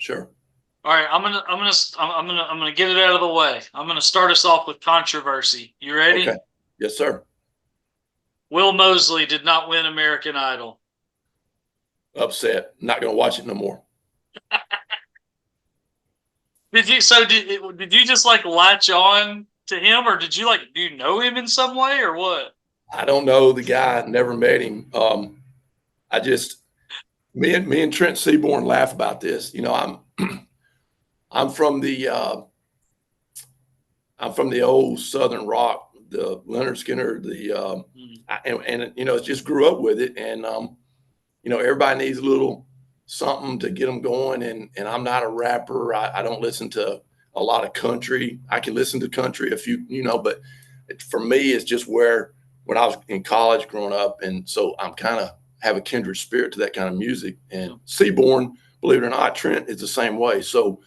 Sure. All right, I'm gonna get it out of the way. I'm gonna start us off with controversy. You ready? Okay. Yes, sir. Will Mosley did not win American Idol. Upset. Not going to watch it no more. Did you? So did you just like latch on to him, or do you know him in some way, or what? I don't know the guy. Never met him. I just me and Trent Seaborn laugh about this. You know, I'm from the old Southern rock, the Leonard Skinner, and you know, it just grew up with it, and you know, everybody needs a little something to get them going, and I'm not a rapper. I don't listen to a lot of country. I can listen to country a few, you know, but for me, it's just where when I was in college growing up, and so I'm kind of have a kindred spirit to that kind of music. And Seaborn, believe it or not, Trent is the same way. So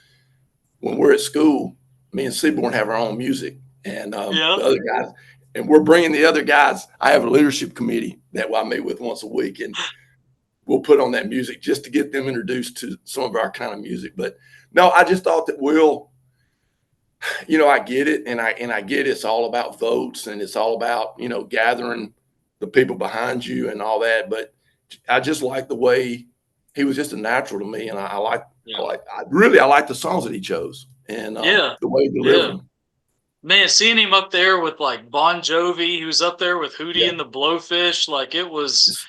when we're at school, me and Seaborn have our own music, and the other guys, and we're bringing the other guys. I have a leadership committee that I meet with once a week, and we'll put on that music just to get them introduced to some of our kind of music. But no, I just thought that Will, you know, I get it, and I get it's all about votes, and it's all about, you know, gathering the people behind you and all that. But I just like the way he was just a natural to me, and I like the songs that he chose, and the way he delivered them. Man, seeing him up there with like Bon Jovi, he was up there with Hootie and the Blowfish, like it was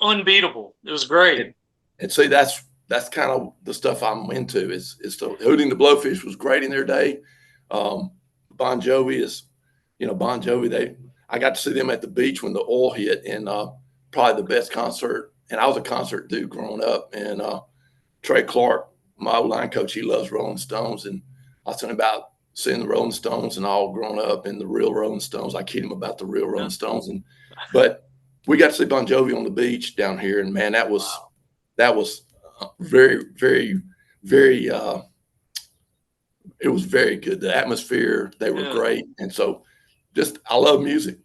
unbeatable. It was great. And see, that's kind of the stuff I'm into. Is Hootie and the Blowfish was great in their day. Bon Jovi is, you know, Bon Jovi. I got to see them at the beach when the oil hit, and probably the best concert. And I was a concert dude growing up. And Trey Clark, my line coach, he loves Rolling Stones, and I was talking about seeing the Rolling Stones and all growing up, and the real Rolling Stones. I kid him about the real Rolling Stones, but we got to see Bon Jovi on the beach down here, and man, that was very, very, very. It was very good. The atmosphere, they were great, and so just I love music.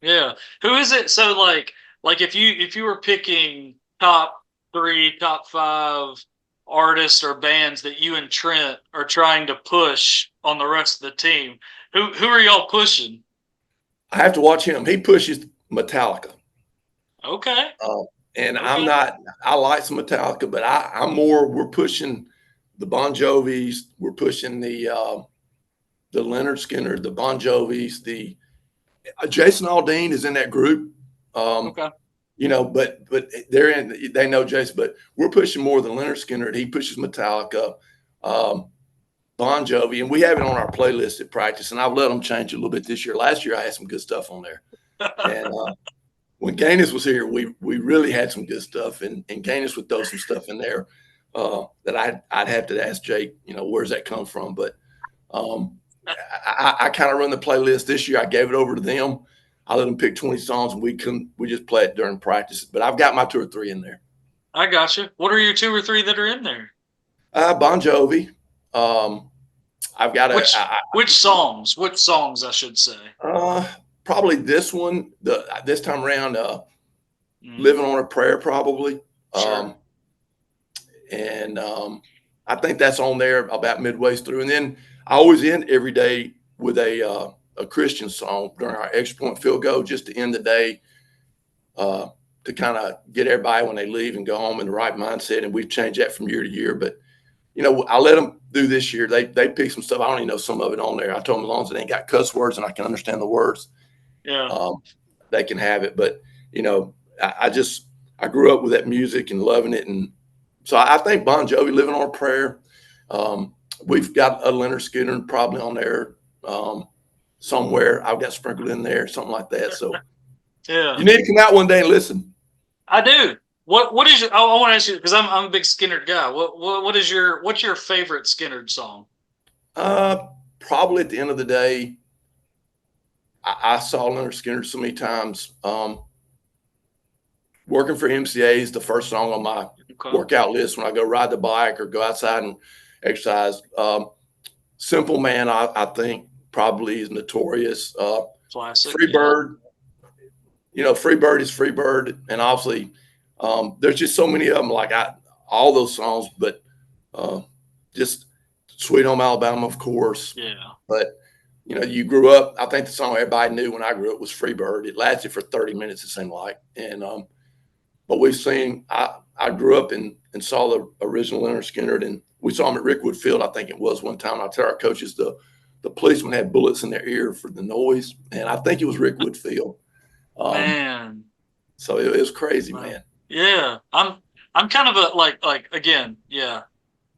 Yeah, who is it? So like if you were picking top 3, top 5 artists or bands that you and Trent are trying to push on the rest of the team, who are y'all pushing? I have to watch him. He pushes Metallica. Okay. And I'm not. I like some Metallica, but I'm more. We're pushing the Bon Jovis. We're pushing the Leonard Skinner, the Bon Jovis. The Jason Aldean is in that group. You know, but they're in. They know Jason, but we're pushing more than Leonard Skinner. He pushes Metallica, Bon Jovi, and we have it on our playlist at practice. And I've let them change it a little bit this year. Last year I had some good stuff on there, and when Gaines was here, we really had some good stuff, and Gaines would throw some stuff in there that I'd have to ask Jake, you know, where's that come from? But I kind of run the playlist this year. I gave it over to them. I let them pick 20 songs, and we just play it during practice. But I've got my 2 or 3 in there. I got you. What are your 2 or 3 that are in there? Bon Jovi. I've got which songs? Which songs I should say? Probably this one. This time around, "Living on a Prayer," probably. Sure. And I think that's on there about midway through. And then I always end every day with a Christian song during our extra point field goal, just to end the day, to kind of get everybody when they leave and go home in the right mindset. And we've changed that from year to year. But, you know, I let them do this year. They pick some stuff. I don't even know some of it on there. I told them as long as it ain't got cuss words and I can understand the words, they can have it. But, you know, I grew up with that music and loving it. And so I think Bon Jovi, "Living on a Prayer." We've got a Leonard Skinner probably on there somewhere. I've got sprinkled in there, something like that. So you need to come out one day and listen. I do. What is your? I want to ask you, because I'm a big Skinner guy. What's your favorite Skinner song? Probably at the end of the day, I saw Leonard Skinner so many times. Working for MCA is the first song on my workout list when I go ride the bike or go outside and exercise. "Simple Man," I think probably is notorious. Classic. "Freebird," you know, "Freebird" is "Freebird," and obviously there's just so many of them. Like all those songs, but just Sweet Home Alabama, of course. Yeah. But, you know, you grew up, I think the song everybody knew when I grew up was Freebird. It lasted for 30 minutes, it seemed like. And, but we've seen, I grew up and saw the original Leonard Skinner, and we saw him at Rickwood Field, I think it was one time. I tell our coaches the policemen had bullets in their ear for the noise, and I think it was Rickwood Field. Man. So it was crazy, man. Yeah. I'm kind of a like again, yeah.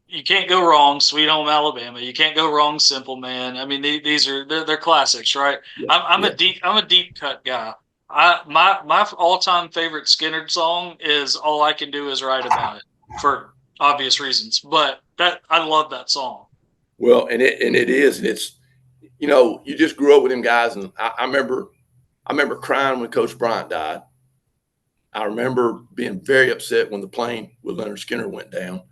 You can't go wrong, Sweet Home Alabama. You can't go wrong, Simple Man. I mean, these are they're classics, right? Yeah, I'm a deep cut guy. My all time favorite Skinner song is "All I Can Do Is Write About It" for obvious reasons, but I love that song. Well, and it is, and it's, you know, you just grew up with them guys, and I remember crying when Coach Bryant died. I remember being very upset when the plane with Leonard Skinner went down.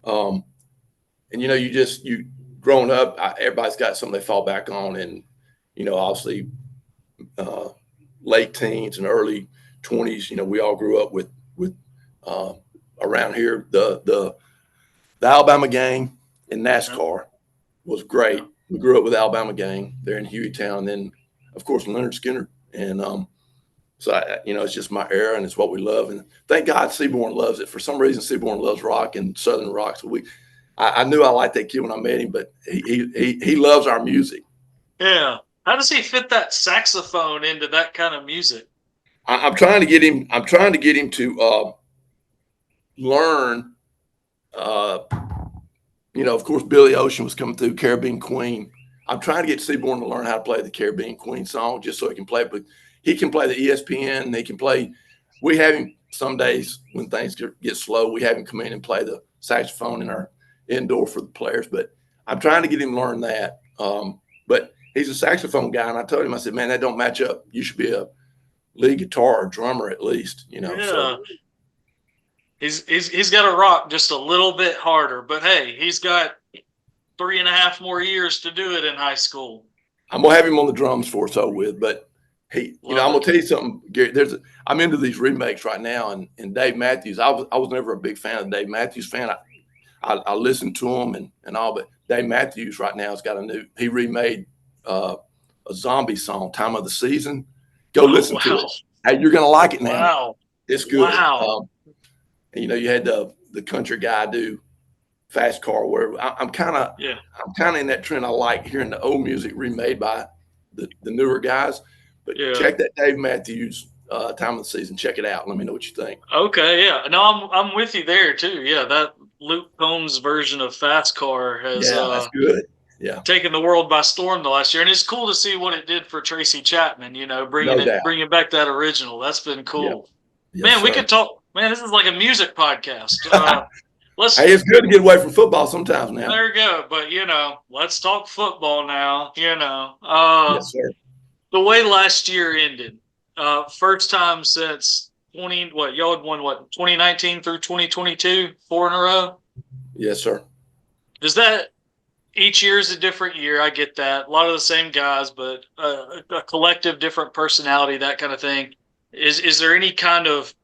And, you know, you growing up, everybody's got something they fall back on. And, you know, obviously late teens and early 20s, you know, we all grew up with around here, the Alabama gang in NASCAR was great. We grew up with the Alabama gang there in Hueytown. And then, of course, Leonard Skinner. And so, you know, it's just my era, and it's what we love. And thank God Seaborn loves it. For some reason, Seaborn loves rock and Southern rock. So I knew I liked that kid when I met him, but he loves our music. Yeah. How does he fit that saxophone into that kind of music? I'm trying to get him. I'm trying to get him to learn. You know, of course, Billy Ocean was coming through, Caribbean Queen. I'm trying to get Seaborn to learn how to play the Caribbean Queen song just so he can play it. But he can play the ESPN, and he can play. We have him some days when things get slow. We have him come in and play the saxophone in our indoor for the players. But I'm trying to get him to learn that. But he's a saxophone guy, and I told him, I said, man, that don't match up. You should be a lead guitar or drummer at least, you know. Yeah. So He's got to rock just a little bit harder, but hey, he's got 3.5 more years to do it in high school. I'm gonna have him on the drums for us with, but I'm gonna tell you something, Gary. I'm into these remakes right now, and Dave Matthews. I was never a big fan of Dave Matthews fan. I listened to him and all, but Dave Matthews right now has got he remade a zombie song, "Time of the Season." Go listen to it. Hey, you're gonna like it now. Wow, it's good. Wow. And, you know, you had the country guy do Fast Car, where I'm kind of in that trend. I like hearing the old music remade by the newer guys. But check that Dave Matthews "Time of the Season." Check it out. Let me know what you think. Okay, yeah. No, I'm with you there too. Yeah, that Luke Combs version of Fast Car has that's good. Yeah, taken the world by storm the last year, and it's cool to see what it did for Tracy Chapman. You know, bringing back that original. That's been cool. Yeah. Man, we could talk. Man, this is like a music podcast. Hey, it's good to get away from football sometimes now. There you go. But, you know, let's talk football now, you know. Yes, sir. The way last year ended, first time since y'all had won 2019 through 2022, 4 in a row? Yes, sir. Does that, each year is a different year, I get that. A lot of the same guys, but a collective different personality, that kind of thing. Is there any kind of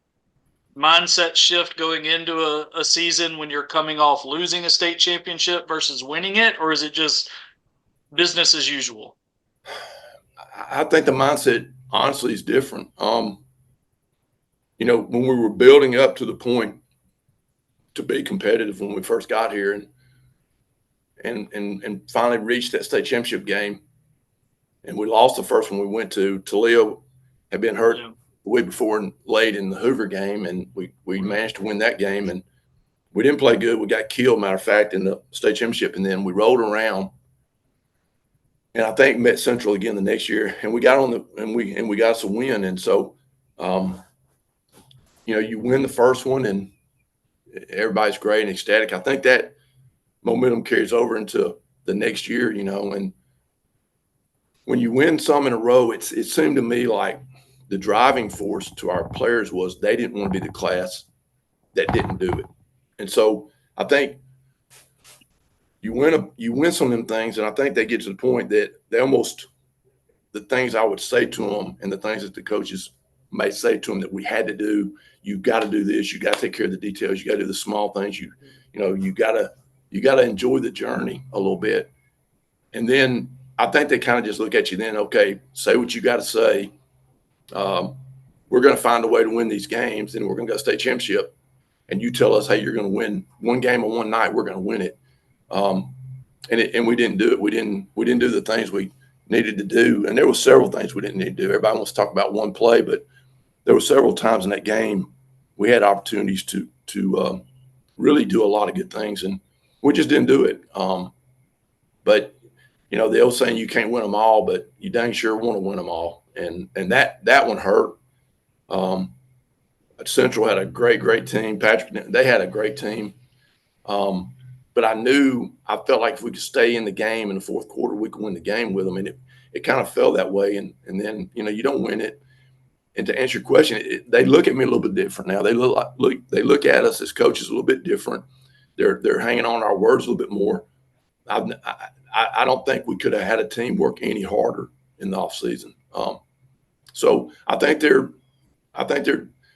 mindset shift going into a season when you're coming off losing a state championship versus winning it, or is it just business as usual? I think the mindset honestly is different. You know, when we were building up to the point to be competitive when we first got here and finally reached that state championship game, and we lost the first one we went to. Talio had been hurt the week before and late in the Hoover game, and we managed to win that game. And we didn't play good. We got killed, matter of fact, in the state championship. And then we rolled around, and I think met Central again the next year, and we got we got us a win. And so, you know, you win the first one, and everybody's great and ecstatic. I think that momentum carries over into the next year, you know. And when you win some in a row, it seemed to me like the driving force to our players was they didn't want to be the class that didn't do it. And so I think you win some of them things, and I think they get to the point that they almost, the things I would say to them and the things that the coaches may say to them that we had to do, you got to do this, you got to take care of the details, you got to do the small things, you know, you got to You got to enjoy the journey a little bit. And then I think they kind of just look at you then, okay, say what you got to say. We're going to find a way to win these games, and we're going to go state championship. And you tell us, hey, you're going to win one game on one night, we're going to win it. And we didn't do it. We didn't do the things we needed to do. And there were several things we didn't need to do. Everybody wants to talk about one play, but there were several times in that game we had opportunities to really do a lot of good things, and we just didn't do it. But the old saying, you can't win them all, but you dang sure want to win them all. And that one hurt. Central had a great team. Patrick, they had a great team. But I felt like if we could stay in the game in the fourth quarter, we could win the game with them. And it kind of felt that way. And then, you don't win it. And to answer your question, they look at me a little bit different now. They look at us as coaches a little bit different. They're hanging on our words a little bit more. I don't think we could have had a team work any harder in the offseason. So I think they're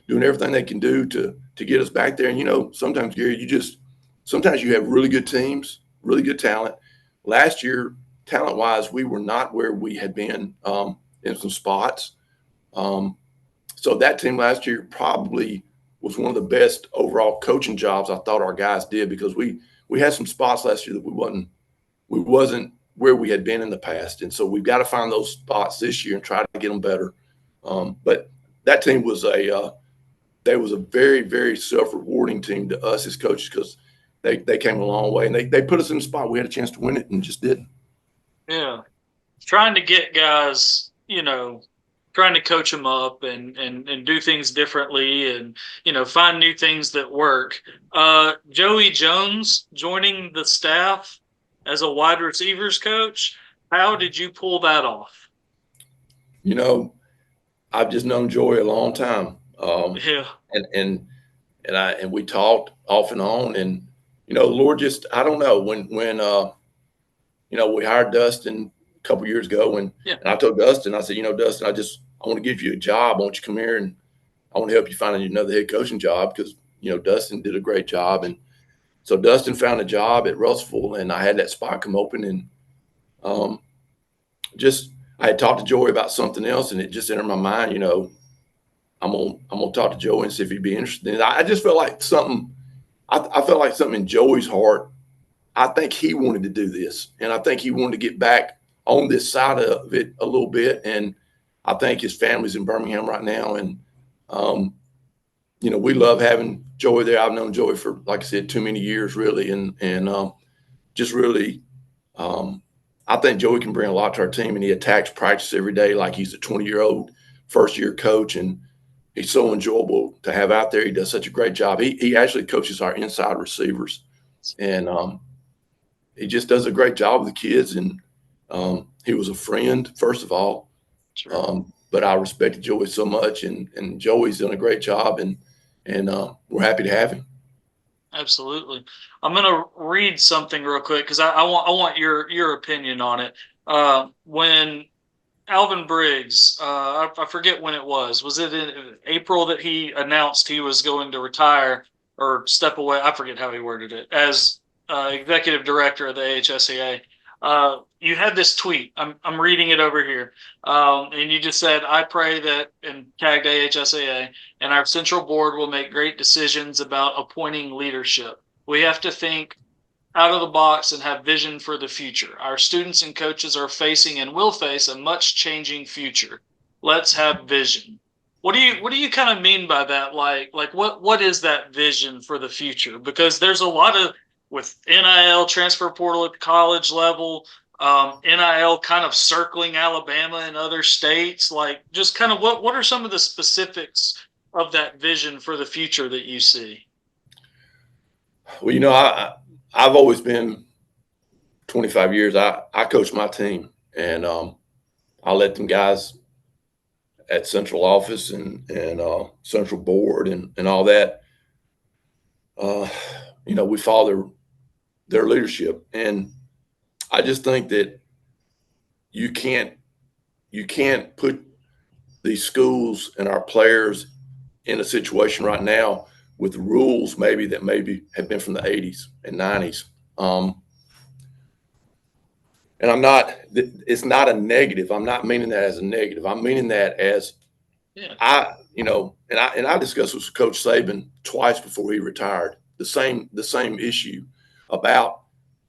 doing everything they can do to get us back there. And sometimes, Gary, sometimes you have really good teams, really good talent. Last year, talent-wise, we were not where we had been in some spots. So that team last year probably was one of the best overall coaching jobs I thought our guys did, because we had some spots last year that we wasn't where we had been in the past. And so we've got to find those spots this year and try to get them better. But that team was a very, very self-rewarding team to us as coaches, because they came a long way, and they put us in the spot. We had a chance to win it and just didn't. Yeah. Trying to get guys, trying to coach them up and do things differently and, find new things that work. Joey Jones joining the staff as a wide receivers coach. How did you pull that off? I've just known Joey a long time. Yeah. And we talked off and on, and, the Lord just, I don't know, when we hired Dustin a couple years ago, and I told Dustin, I said, Dustin, I want to give you a job. I want you to come here, and I want to help you find another head coaching job, because, Dustin did a great job. And so Dustin found a job at Russellville, and I had that spot come open, and I had talked to Joey about something else, and it just entered my mind, I'm gonna talk to Joey and see if he'd be interested. And I just felt like something. I felt like something in Joey's heart. I think he wanted to do this, and I think he wanted to get back on this side of it a little bit. And I think his family's in Birmingham right now, and we love having Joey there. I've known Joey for, like I said, too many years, really, and just really, I think Joey can bring a lot to our team, and he attacks practice every day like he's a 20-year-old first-year coach, and he's so enjoyable to have out there. He does such a great job. He actually coaches our inside receivers, and he just does a great job with the kids. And he was a friend, first of all. Sure. But I respected Joey so much, and Joey's done a great job, and we're happy to have him. Absolutely. I'm going to read something real quick, because I want your opinion on it. When Alvin Briggs, I forget when it was. Was it in April that he announced he was going to retire or step away? I forget how he worded it. As executive director of the AHSAA, you had this tweet. I'm reading it over here, and you just said, "I pray that," and tagged AHSAA, "and our central board will make great decisions about appointing leadership. We have to think out of the box and have vision for the future. Our students and coaches are facing and will face a much changing future. Let's have vision." What do you kind of mean by that? Like what is that vision for the future? Because there's a lot of, with NIL, transfer portal at college level, NIL kind of circling Alabama and other states. Like, just kind of what are some of the specifics of that vision for the future that you see? Well, I've always been 25 years. I coach my team, and I let them guys at central office and central board and all that. We follow their leadership, and I just think that you can't put these schools and our players in a situation right now with rules maybe have been from the 80s and 90s. And it's not a negative. I'm not meaning that as a negative. I'm meaning that as I discussed with Coach Saban twice before he retired, the same issue about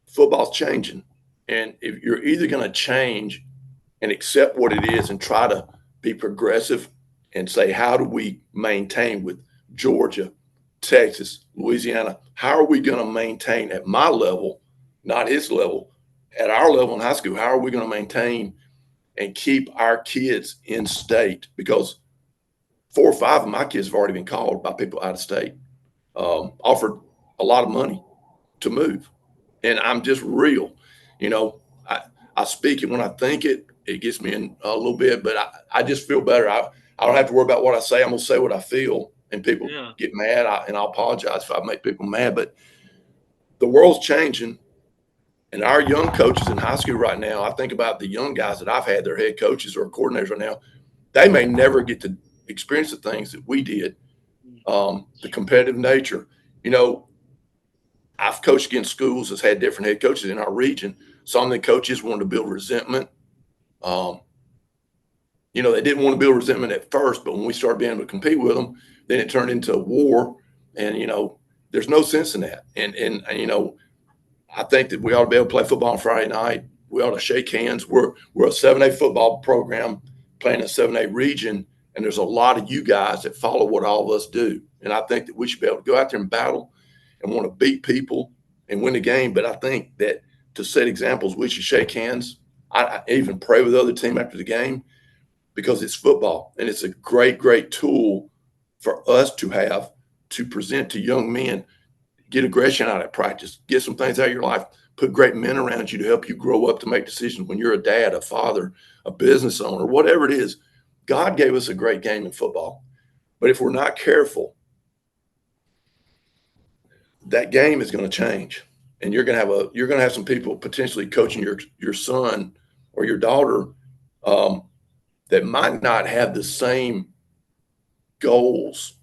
football's changing. And if you're either going to change and accept what it is and try to be progressive and say, how do we maintain with Georgia, Texas, Louisiana? How are we going to maintain at my level, not his level, at our level in high school? How are we going to maintain and keep our kids in state? Because 4 or 5 of my kids have already been called by people out of state, offered a lot of money to move. And I'm just real. I speak it when I think it. It gets me in a little bit, but I just feel better. I don't have to worry about what I say. I'm going to say what I feel, and people get mad, and I'll apologize if I make people mad. But the world's changing, and our young coaches in high school right now, I think about the young guys that I've had, their head coaches or coordinators right now, they may never get to experience the things that we did, the competitive nature. I've coached against schools that's had different head coaches in our region. Some of the coaches wanted to build resentment. They didn't want to build resentment at first, but when we started being able to compete with them, then it turned into a war. And, there's no sense in that. And I think that we ought to be able to play football on Friday night. We ought to shake hands. We're a 7A football program playing a 7A region, and there's a lot of you guys that follow what all of us do. And I think that we should be able to go out there and battle and want to beat people and win the game. But I think that to set examples, we should shake hands. I even pray with the other team after the game because it's football, and it's a great, great tool for us to have to present to young men. Get aggression out of practice, get some things out of your life, put great men around you to help you grow up to make decisions when you're a dad, a father, a business owner, whatever it is. God gave us a great game in football. But if we're not careful, that game is going to change. And you're going to have some people potentially coaching your son or your daughter that might not have the same goals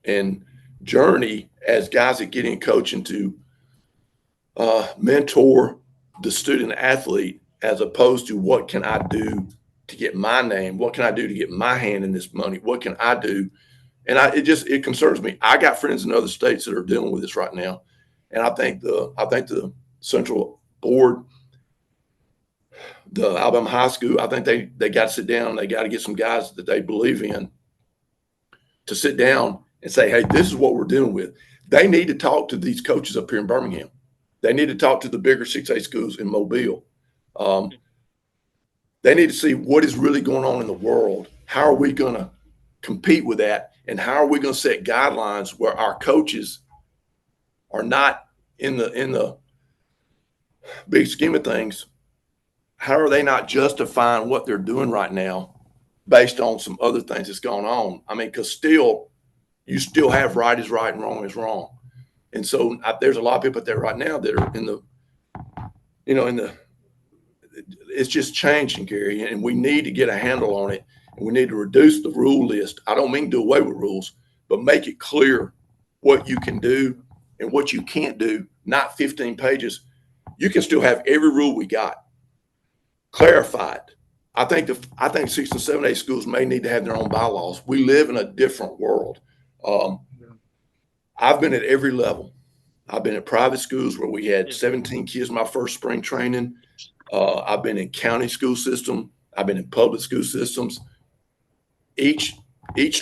and journey as guys that get in coaching to mentor the student athlete, as opposed to what can I do to get my name? What can I do to get my hand in this money? What can I do? And it concerns me. I got friends in other states that are dealing with this right now. And I think the Central Board, the Alabama High School, I think they got to sit down. They got to get some guys that they believe in to sit down and say, hey, this is what we're dealing with. They need to talk to these coaches up here in Birmingham. They need to talk to the bigger 6A schools in Mobile. They need to see what is really going on in the world. How are we going to compete with that? And how are we going to set guidelines where our coaches are not in the big scheme of things? How are they not justifying what they're doing right now based on some other things that's going on? I mean, because you still have right is right and wrong is wrong. And so there's a lot of people out there right now that are it's just changing, Gary, and we need to get a handle on it, and we need to reduce the rule list. I don't mean do away with rules, but make it clear what you can do and what you can't do, not 15 pages. You can still have every rule we got clarified. I think 6 and 7A schools may need to have their own bylaws. We live in a different world. I've been at every level. I've been at private schools where we had 17 kids my first spring training. I've been in county school system. I've been in public school systems. Each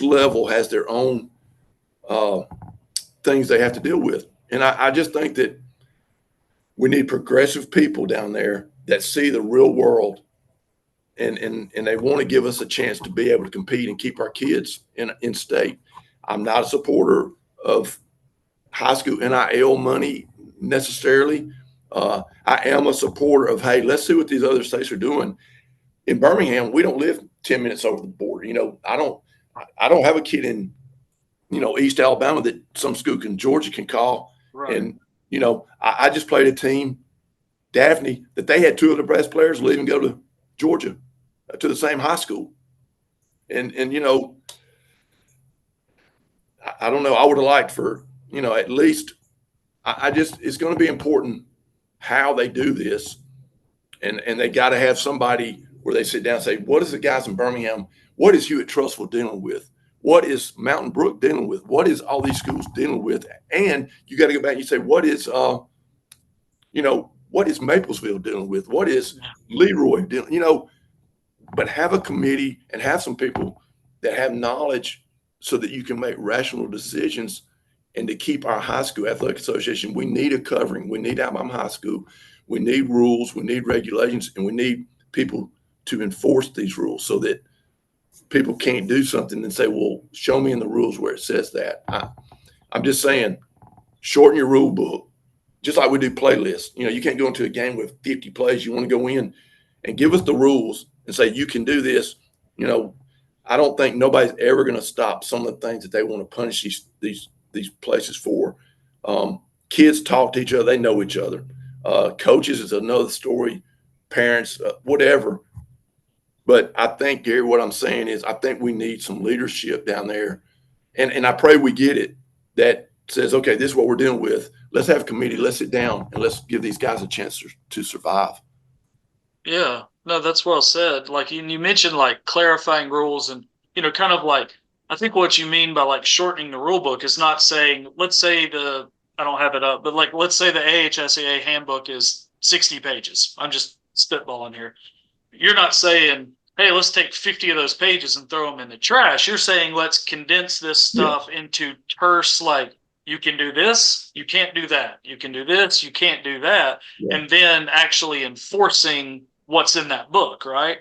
level has their own things they have to deal with. And I just think that we need progressive people down there that see the real world and they want to give us a chance to be able to compete and keep our kids in state. I'm not a supporter of high school NIL money necessarily. I am a supporter of, hey, let's see what these other states are doing. In Birmingham, we don't live 10 minutes over the border. I don't have a kid in, East Alabama that some school in Georgia can call. Right. And, I just played a team, Daphne, that they had 2 of the best players leave and go to Georgia to the same high school. And I don't know. I would have liked for, at least it's going to be important how they do this, and they got to have somebody where they sit down and say, what is the guys in Birmingham? What is Hewitt Trussville dealing with? What is Mountain Brook dealing with? What is all these schools dealing with? And you got to go back and you say, what is what is Maplesville dealing with? What is Leroy dealing? But have a committee and have some people that have knowledge so that you can make rational decisions. And to keep our high school athletic association, we need a covering. We need Alabama High School. We need rules. We need regulations, and we need people to enforce these rules so that people can't do something and say, well, show me in the rules where it says that. I'm just saying, shorten your rule book, just like we do playlists. You can't go into a game with 50 plays. You want to go in and give us the rules and say, you can do this. I don't think nobody's ever going to stop some of the things that they want to punish these places for. Kids talk to each other. They know each other. Coaches is another story. Parents, whatever. But I think, Gary, what I'm saying is I think we need some leadership down there. And I pray we get it that says, okay, this is what we're dealing with. Let's have a committee. Let's sit down and let's give these guys a chance to survive. Yeah, no, that's well said. Like you mentioned, like clarifying rules and, kind of like, I think what you mean by like shortening the rule book is not saying, let's say I don't have it up, but like, let's say the AHSAA handbook is 60 pages. I'm just spitballing here. You're not saying, hey, let's take 50 of those pages and throw them in the trash. You're saying, let's condense this stuff into terse, like, you can do this, you can't do that. You can do this, you can't do that. Yeah. And then actually enforcing what's in that book, right?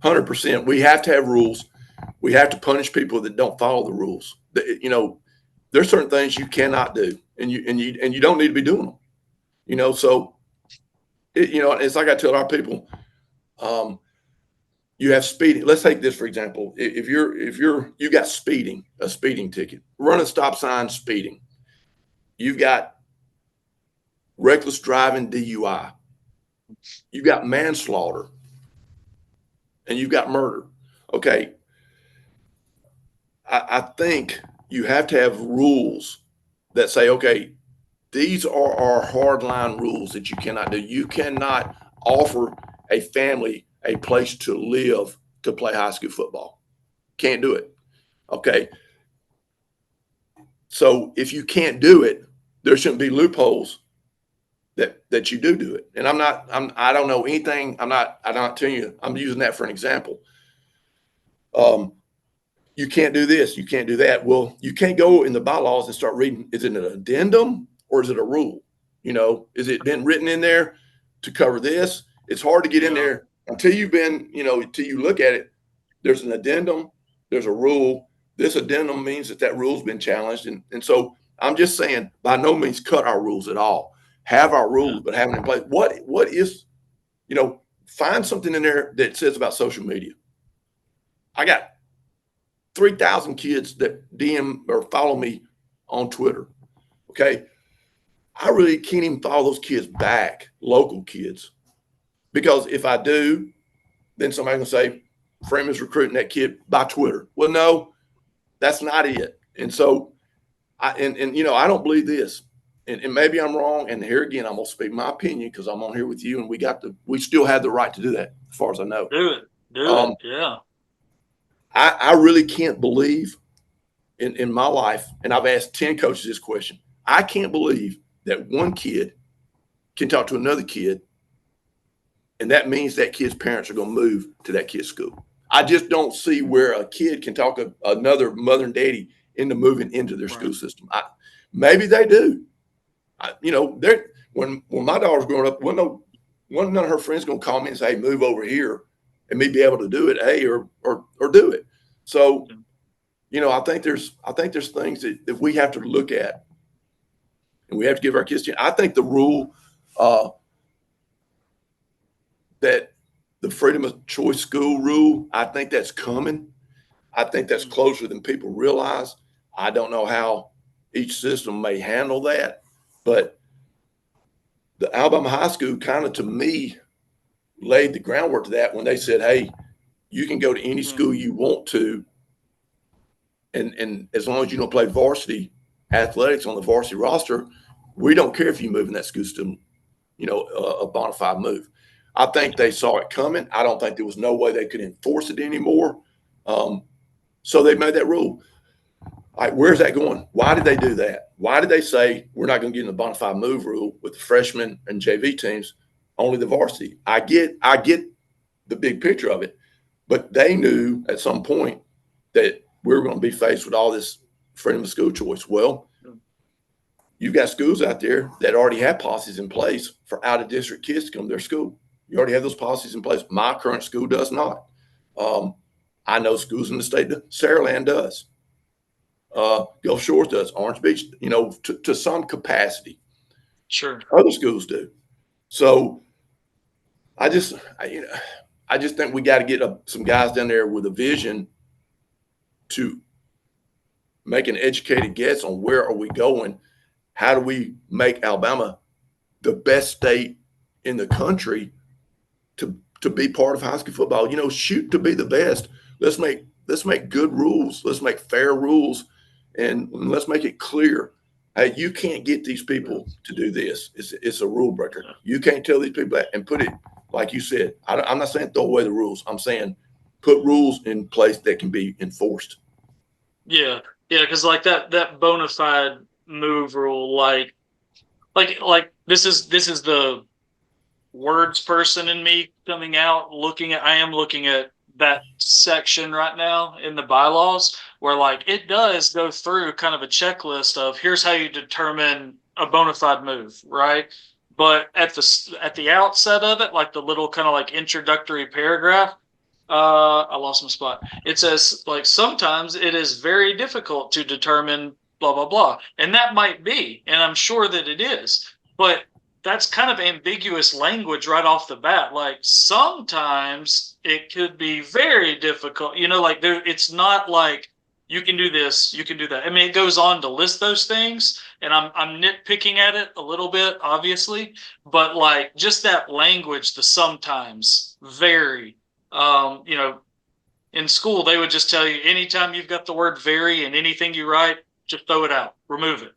100%. We have to have rules. We have to punish people that don't follow the rules. There's certain things you cannot do, and you don't need to be doing them. So it's like I tell our people, you have speeding. Let's take this for example. If you got a speeding ticket, run a stop sign, speeding. You've got reckless driving, DUI. You've got manslaughter, and you've got murder. Okay. I think you have to have rules that say, okay, these are our hardline rules that you cannot do. You cannot offer a family a place to live to play high school football. Can't do it. Okay. So if you can't do it, there shouldn't be loopholes that you do it. And I don't know anything. I'm not telling you, I'm using that for an example. You can't do this, you can't do that. Well, you can't go in the bylaws and start reading. Is it an addendum or is it a rule? Is it been written in there to cover this? It's hard to get in there until you've been, until you look at it. There's an addendum, there's a rule. This addendum means that rule's been challenged. And so I'm just saying, by no means cut our rules at all. Have our rules, but have it in place. What is, find something in there that says about social media. I got 3,000 kids that DM or follow me on Twitter. Okay. I really can't even follow those kids back, local kids, because if I do, then somebody's going to say, Freeman's recruiting that kid by Twitter. Well, no, that's not it. And so I don't believe this, and maybe I'm wrong. And here again, I'm going to speak my opinion because I'm on here with you, and we still have the right to do that as far as I know. Do it. Yeah. I really can't believe in my life, and I've asked 10 coaches this question. I can't believe that one kid can talk to another kid, and that means that kid's parents are going to move to that kid's school. I just don't see where a kid can talk another mother and daddy into moving into their school system. Maybe they do. When my daughter was growing up, wasn't none of her friends going to call me and say, hey, move over here, and me be able to do it, or do it. So, I think there's things that we have to look at, and we have to give our kids. I think the rule that the freedom of choice school rule, I think that's coming. I think that's closer than people realize. I don't know how each system may handle that, but the Alabama High School kind of, to me, laid the groundwork to that when they said, hey, you can go to any school you want to, and as long as you don't play varsity athletics on the varsity roster, we don't care if you move in that school system. a bona fide move. I think they saw it coming. I don't think there was no way they could enforce it anymore. So they made that rule. Like, where's that going? Why did they do that? Why did they say we're not going to get in the bona fide move rule with the freshmen and JV teams, only the varsity? I get the big picture of it, but they knew at some point that we were going to be faced with all this freedom of school choice. Well, you've got schools out there that already have policies in place for out of district kids to come to their school. You already have those policies in place. My current school does not. I know schools in the state, Saraland does. Gulf Shores does, Orange Beach, to some capacity. Sure. Other schools do. So I just think we got to get some guys down there with a vision to make an educated guess on where are we going. How do we make Alabama the best state in the country to be part of high school football? Shoot to be the best. Let's make good rules. Let's make fair rules. And let's make it clear, hey, you can't get these people to do this. It's a rule breaker. You can't tell these people that and put it, like you said, I'm not saying throw away the rules. I'm saying put rules in place that can be enforced. Yeah. Yeah. Cause like that bona fide move rule, like this is the words person in me coming out, I am looking at that section right now in the bylaws where like it does go through kind of a checklist of here's how you determine a bona fide move, right? But at the outset of it, like the little kind of like introductory paragraph, I lost my spot. It says like sometimes it is very difficult to determine blah blah blah, and that might be, and I'm sure that it is, but that's kind of ambiguous language right off the bat. Like sometimes it could be very difficult, like it's not like you can do this, you can do that. I mean, it goes on to list those things, and I'm nitpicking at it a little bit, obviously, but like just that language, the sometimes very, in school, they would just tell you anytime you've got the word very in anything you write, just throw it out, remove it.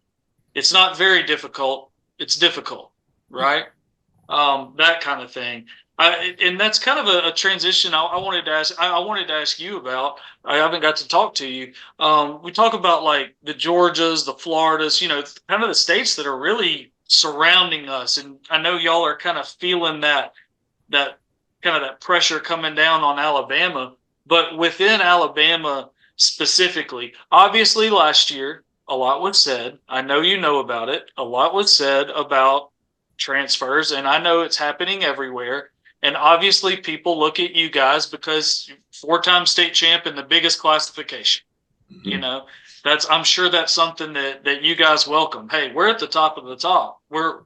It's not very difficult. It's difficult. Right? That kind of thing. And that's kind of a transition I wanted to ask. I wanted to ask you about. I haven't got to talk to you. We talk about like the Georgias, the Floridas, kind of the states that are really surrounding us. And I know y'all are kind of feeling that kind of that pressure coming down on Alabama. But within Alabama specifically, obviously last year, a lot was said. I know you know about it. A lot was said about transfers, and I know it's happening everywhere. And obviously people look at you guys because 4-time state champ in the biggest classification. Mm-hmm. I'm sure that's something that you guys welcome. Hey, we're at the top of the top. We're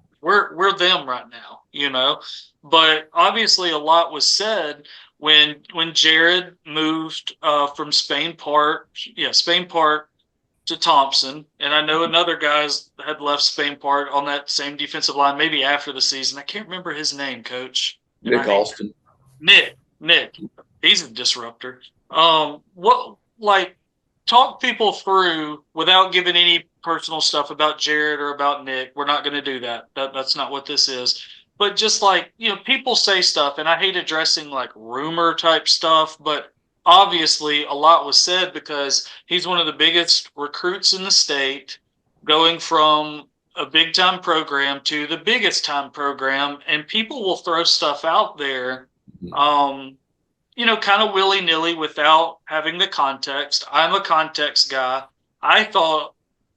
them right now, But obviously a lot was said when Jared moved from Spain Park to Thompson, and I know another guys had left Spain Park on that same defensive line, maybe after the season. I can't remember his name, Coach. Nick Alston. Nick, he's a disruptor. Talk people through without giving any personal stuff about Jared or about Nick. We're not going to do that. That's not what this is. But just like, people say stuff, and I hate addressing like rumor type stuff, but obviously a lot was said because he's one of the biggest recruits in the state, going from a big time program to the biggest time program, and people will throw stuff out there, kind of willy nilly without having the context. I'm a context guy. I thought,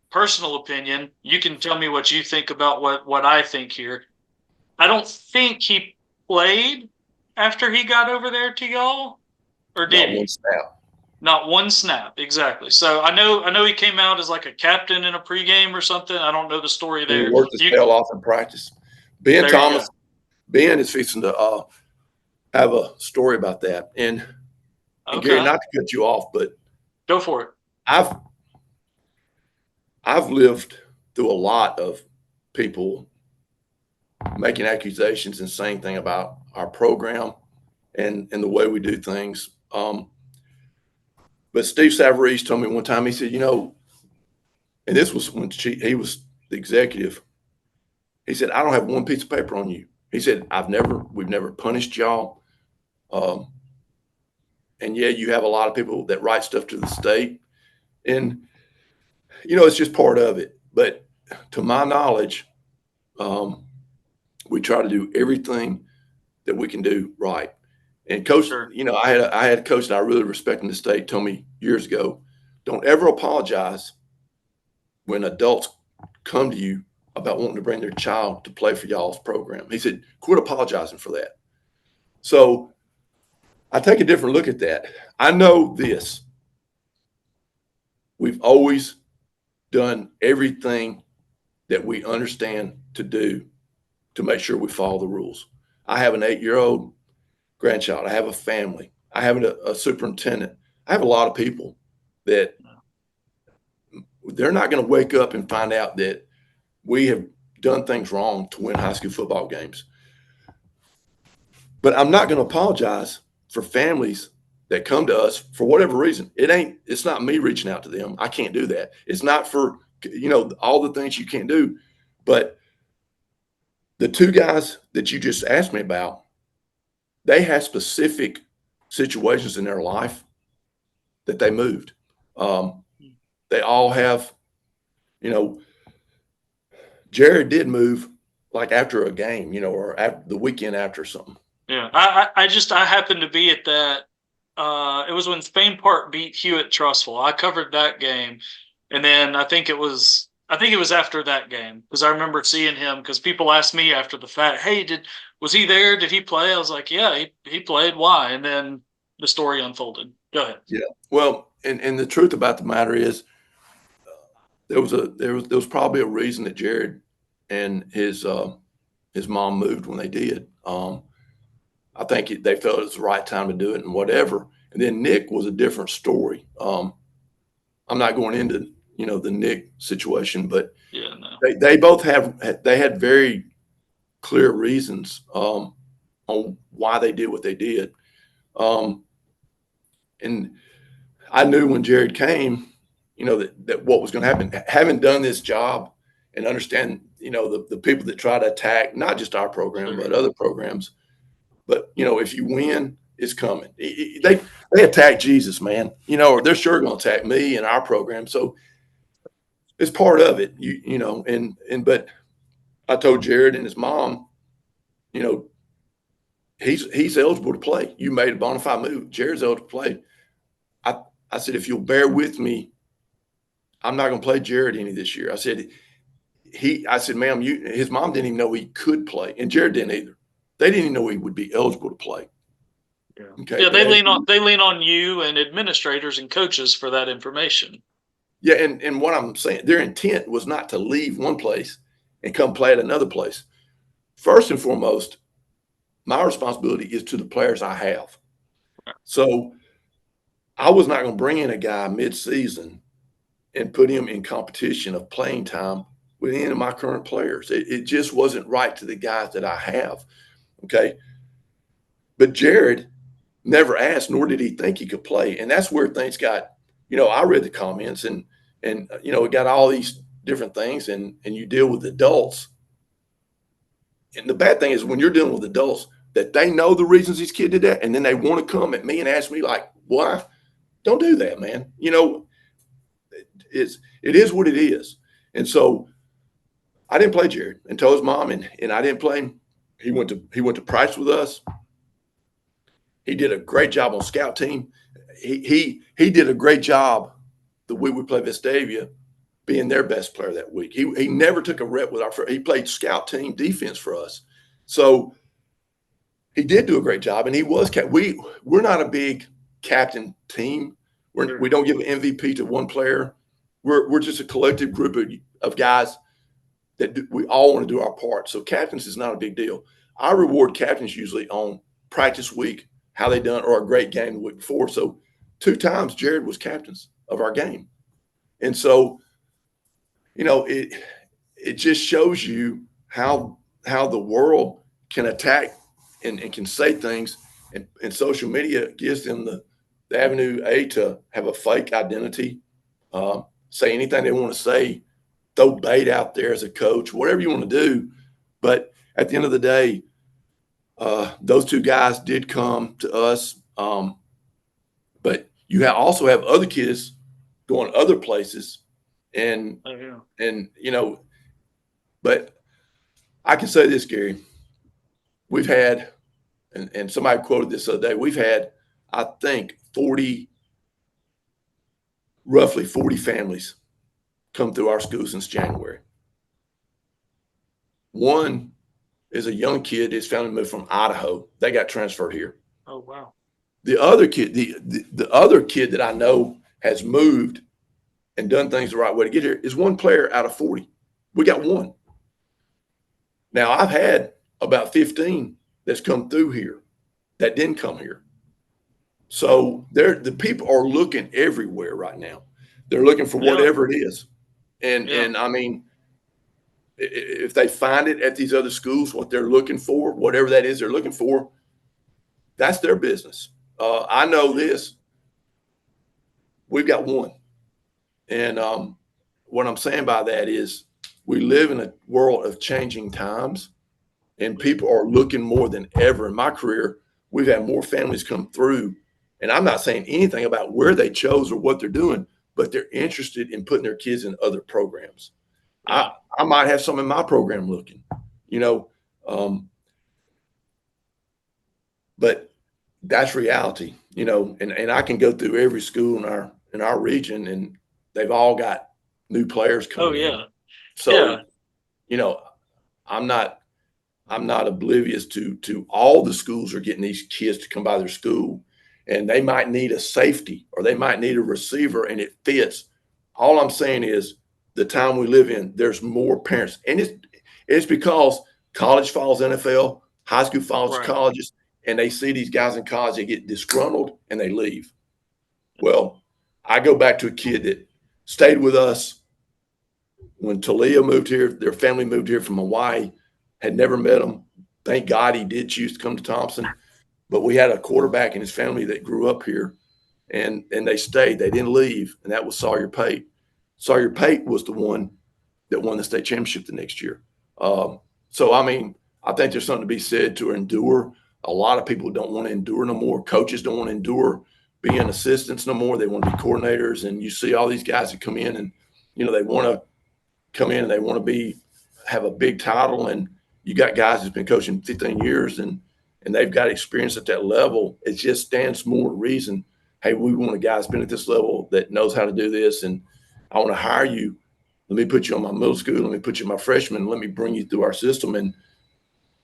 personal opinion, you can tell me what you think about what I think here. I don't think he played after he got over there to y'all. Or did he? Not one snap, exactly. So I know he came out as like a captain in a pregame or something. I don't know the story there. He worked his tail off in practice. Ben is fixing to have a story about that. And Gary, not to cut you off, but go for it. I've lived through a lot of people making accusations and saying things about our program and the way we do things. But Steve Savarese told me one time, he said, and this was when he was the executive. He said, I don't have one piece of paper on you. He said, we've never punished y'all. And yeah, you have a lot of people that write stuff to the state. And, it's just part of it. But to my knowledge, we try to do everything that we can do right. And coach, Sure. I had a coach that I really respect in the state told me years ago, don't ever apologize when adults come to you about wanting to bring their child to play for y'all's program. He said, quit apologizing for that. So I take a different look at that. I know this. We've always done everything that we understand to do to make sure we follow the rules. I have an 8-year-old grandchild. I have a family. I have a superintendent. I have a lot of people that they're not going to wake up and find out that we have done things wrong to win high school football games. But I'm not going to apologize for families that come to us for whatever reason. It's not me reaching out to them. I can't do that. It's not for, all the things you can't do. But the two guys that you just asked me about, they had specific situations in their life that they moved. They all have, Jared did move like after a game, or after the weekend after something. Yeah, I happened to be at that. It was when Spain Park beat Hewitt Trussville. I covered that game, and then I think it was after that game because I remember seeing him because people asked me after the fact, "Hey, was he there? Did he play?" I was like, "Yeah, he played. Why?" And then the story unfolded. Go ahead. Yeah. Well, and the truth about the matter is, there was probably a reason that Jared and his mom moved when they did. I think they felt it was the right time to do it and whatever. And then Nick was a different story. I'm not going into the Nick situation, but yeah, no. they both had very clear reasons on why they did what they did. And I knew when Jared came, that what was going to happen. Having done this job and understand, the people that try to attack not just our program but other programs. But if you win, it's coming. They attack Jesus, man. Or they're sure going to attack me and our program. So it's part of it. But I told Jared and his mom, he's eligible to play. You made a bona fide move. Jared's eligible to play. I said, if you'll bear with me, I'm not going to play Jared any this year. I said, ma'am, his mom didn't even know he could play, and Jared didn't either. They didn't even know he would be eligible to play. Yeah. Okay. Yeah, they lean on you and administrators and coaches for that information. Yeah, and what I'm saying, their intent was not to leave one place and come play at another place. First and foremost, my responsibility is to the players I have. So I was not going to bring in a guy mid-season and put him in competition of playing time with any of my current players. It just wasn't right to the guys that I have. Okay. But Jared never asked, nor did he think he could play. And that's where things got, I read the comments and it got all these different things and you deal with adults. And the bad thing is when you're dealing with adults that they know the reasons these kids did that. And then they want to come at me and ask me like, why? Don't do that, man. It is what it is. And so I didn't play Jared and told his mom and I didn't play him. He went to practice with us. He did a great job on scout team. He did a great job the week we played Vestavia, being their best player that week. He never took a rep with he played scout team defense for us. So he did do a great job, and he was we're not a big captain team. We don't give an MVP to one player. We're just a collective group of guys that we all want to do our part. So captains is not a big deal. I reward captains usually on practice week, how they done, or a great game the week before. So 2 times Jared was captains of our game. And so, it just shows you how the world can attack and can say things, and social media gives them the avenue to have a fake identity, say anything they want to say, throw bait out there as a coach, whatever you want to do. But at the end of the day, those two guys did come to us. But you also have other kids going other places, and Oh, yeah. and but I can say this, Gary. We've had, and somebody quoted this the other day. We've had, I think, roughly 40 families come through our school since January. One is a young kid. His family moved from Idaho. They got transferred here. Oh, wow. The other kid, the other kid that I know has moved and done things the right way to get here is one player out of 40. We got one. Now, I've had about 15 that's come through here that didn't come here. So the people are looking everywhere right now. They're looking for whatever it is. And I mean, if they find it at these other schools, what they're looking for, whatever that is they're looking for, that's their business. I know this. We've got one. And what I'm saying by that is we live in a world of changing times, and people are looking more than ever. In my career, we've had more families come through. And I'm not saying anything about where they chose or what they're doing, but they're interested in putting their kids in other programs. Yeah. I might have some in my program looking, but that's reality, and I can go through every school in our region, and they've all got new players coming in. Oh, yeah. So, I'm not oblivious to all the schools are getting these kids to come by their school, and they might need a safety or they might need a receiver, and it fits. All I'm saying is the time we live in, there's more parents, and it's because college follows NFL, high school follows colleges, and they see these guys in college, they get disgruntled and they leave. Well, I go back to a kid that stayed with us when Talia moved here. Their family moved here from Hawaii, had never met him. Thank God he did choose to come to Thompson. But we had a quarterback in his family that grew up here, and they stayed. They didn't leave, and that was Sawyer Pate. Sawyer Pate was the one that won the state championship the next year. So, I mean, I think there's something to be said to endure. A lot of people don't want to endure no more. Coaches don't want to endure being assistants no more. They want to be coordinators. And you see all these guys that come in and, they want to come in and they want to have a big title. And you got guys that's been coaching 15 years and they've got experience at that level. It just stands more reason. Hey, we want a guy that's been at this level that knows how to do this. And I want to hire you. Let me put you on my middle school. Let me put you in my freshman. Let me bring you through our system. And,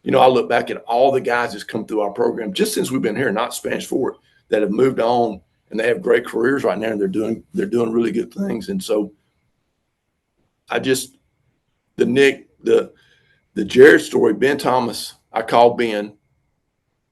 I look back at all the guys that's come through our program just since we've been here, not Spanish Fort, that have moved on and they have great careers right now, and they're doing really good things. And so the Jared story, Ben Thomas, I called Ben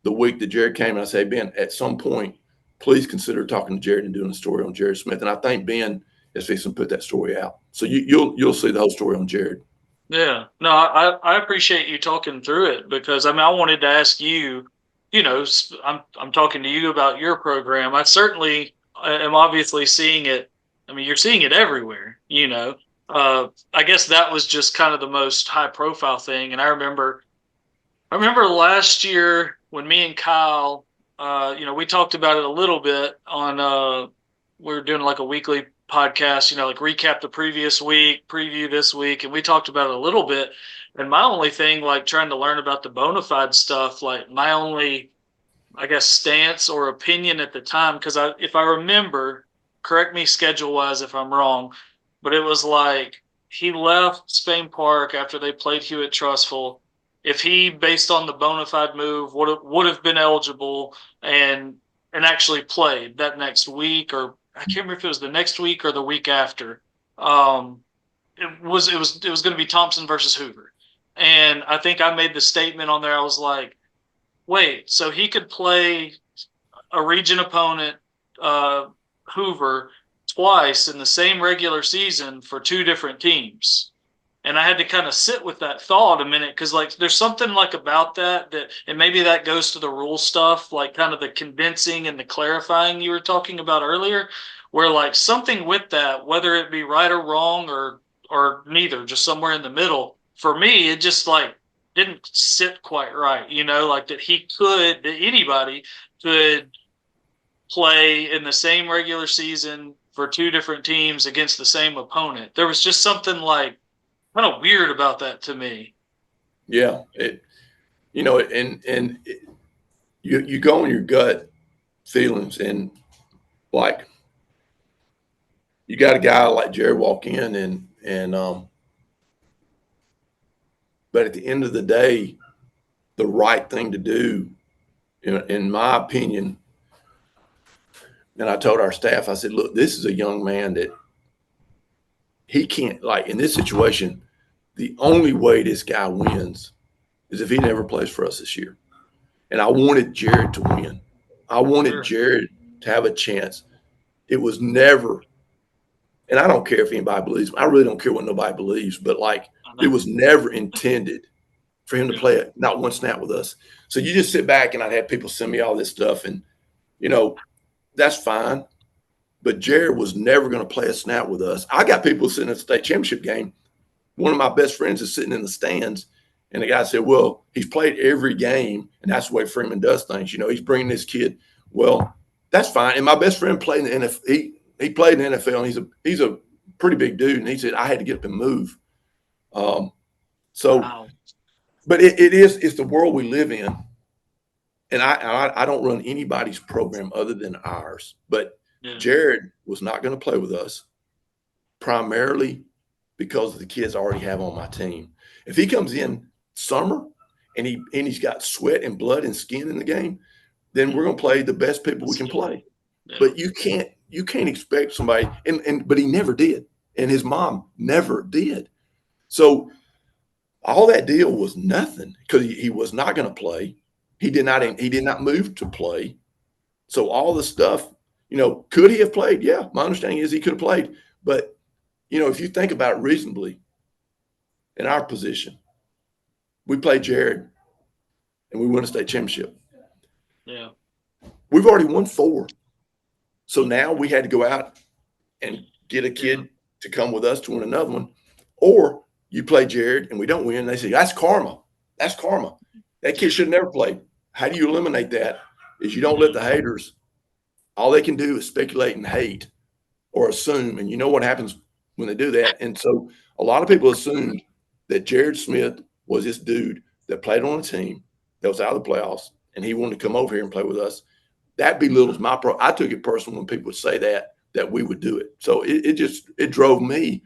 the week that Jared came and I said, Ben, at some point, please consider talking to Jared and doing a story on Jared Smith. And I think Ben is fixing to put that story out. So you'll see the whole story on Jared. Yeah, no, I appreciate you talking through it because I wanted to ask you, I'm talking to you about your program. I certainly am obviously seeing it. I mean, you're seeing it everywhere, I guess that was just kind of the most high profile thing. And I remember last year when me and Kyle, we talked about it a little bit on, we were doing like a weekly podcast, like recap the previous week, preview this week, and we talked about it a little bit. And my only thing, like trying to learn about the bona fide stuff, like my only, I guess, stance or opinion at the time, because if I remember, correct me schedule wise if I'm wrong, but it was like he left Spain Park after they played Hewitt Trustful. If he, based on the bona fide move, would have been eligible and actually played that next week, or I can't remember if it was the next week or the week after. It was going to be Thompson versus Hoover, and I think I made the statement on there. I was like, wait, so he could play a region opponent, Hoover, twice in the same regular season for two different teams. And I had to kind of sit with that thought a minute because, like, there's something like about that, and maybe that goes to the rule stuff, like kind of the condensing and the clarifying you were talking about earlier, where like something with that, whether it be right or wrong or neither, just somewhere in the middle. For me, it just like didn't sit quite right, like that anybody could play in the same regular season for two different teams against the same opponent. There was just something like kind of weird about that to me. Yeah, you go on your gut feelings, and like you got a guy like Jared walk in, and but at the end of the day, the right thing to do, in my opinion, and I told our staff, I said, look, this is a young man that he can't, like, in this situation, the only way this guy wins is if he never plays for us this year. And I wanted Jared to win. I wanted Jared to have a chance. It was never, and I don't care if anybody believes, I really don't care what nobody believes, but like, it was never intended for him to play not one snap with us. So you just sit back, and I'd have people send me all this stuff, and that's fine. But Jared was never going to play a snap with us. I got people sitting at the state championship game. One of my best friends is sitting in the stands, and the guy said, well, he's played every game, and that's the way Freeman does things. He's bringing this kid. Well, that's fine. And my best friend played in the NFL. He played in the NFL, and he's a pretty big dude. And he said, I had to get up and move. Wow. But it's the world we live in. And I don't run anybody's program other than ours. But Jared was not going to play with us primarily because of the kids I already have on my team. If he comes in summer and he's got sweat and blood and skin in the game, then we're going to play the best people we can play. Yeah. But you can't expect somebody, but he never did, and his mom never did. So all that deal was nothing because he was not going to play. He did not move to play. So all the stuff, could he have played? Yeah, my understanding is he could have played. But if you think about it reasonably, in our position, we played Jared, and we won a state championship. Yeah. We've already won 4. So now we had to go out and get a kid to come with us to win another one. Or you play Jared and we don't win, and they say, that's karma. That's karma. That kid should have never played. How do you eliminate that? Is you don't let the haters, all they can do is speculate and hate or assume. And you know what happens when they do that. And so a lot of people assumed that Jared Smith was this dude that played on a team that was out of the playoffs, and he wanted to come over here and play with us. That belittles my pro. I took it personal when people would say that we would do it. So it drove me,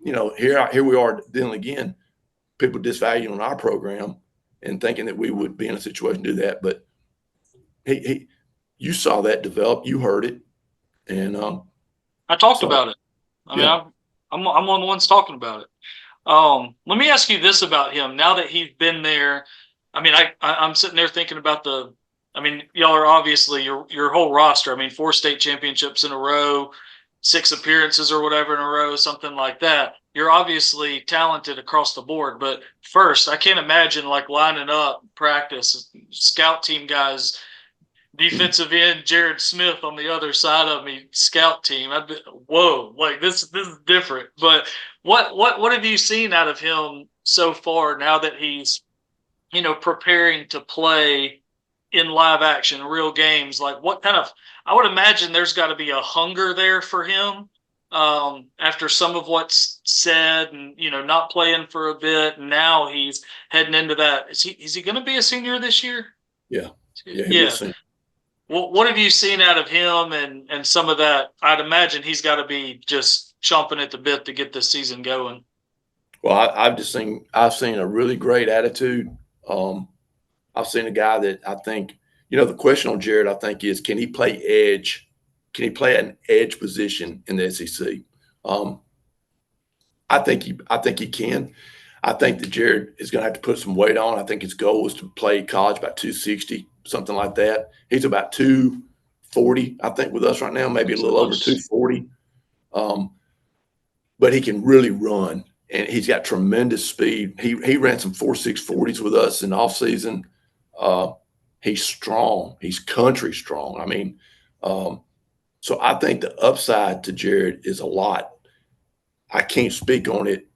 here we are dealing again, people disvaluing our program and thinking that we would be in a situation to do that. But you saw that develop, you heard it. And I talked about it. I mean, I'm one of the ones talking about it. Let me ask you this about him. Now that he's been there, I mean, I'm sitting there thinking about y'all are obviously your whole roster. 4 state championships in a row, 6 appearances or whatever in a row, something like that. You're obviously talented across the board. But first, I can't imagine lining up practice, scout team guys, defensive end Jared Smith on the other side of me, scout team. I'd be, whoa, this is different. But what have you seen out of him so far now that he's preparing to play in live action, real games? What kind of, I would imagine there's got to be a hunger there for him after some of what's said and, not playing for a bit. And now he's heading into that. Is he going to be a senior this year? Yeah. Yeah. Well, what have you seen out of him and some of that? I'd imagine he's got to be just chomping at the bit to get this season going. Well, I've seen a really great attitude. I've seen a guy that I think, the question on Jared, I think, is can he play edge? Can he play an edge position in the SEC? I think he can. I think that Jared is going to have to put some weight on. I think his goal is to play college about 260, something like that. He's about 240, I think, with us right now, maybe a little over 240. But he can really run, and he's got tremendous speed. He ran some 4.6 40s with us in off season. He's strong. He's country strong. So I think the upside to Jared is a lot. I can't speak on it.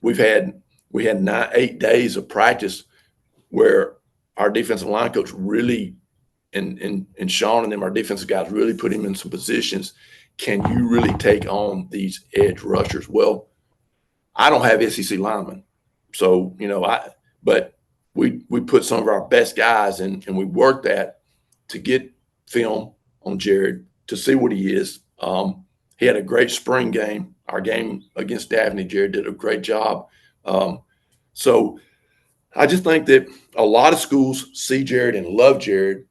We've had we had 8 days of practice where our defensive line coach really, and Sean and them, our defensive guys, really put him in some positions. Can you really take on these edge rushers? Well, I don't have SEC linemen, so but we put some of our best guys in, and we worked that to get film on Jared to see what he is. He had a great spring game. Our game against Daphne, Jared did a great job. So I just think that a lot of schools see Jared and love Jared,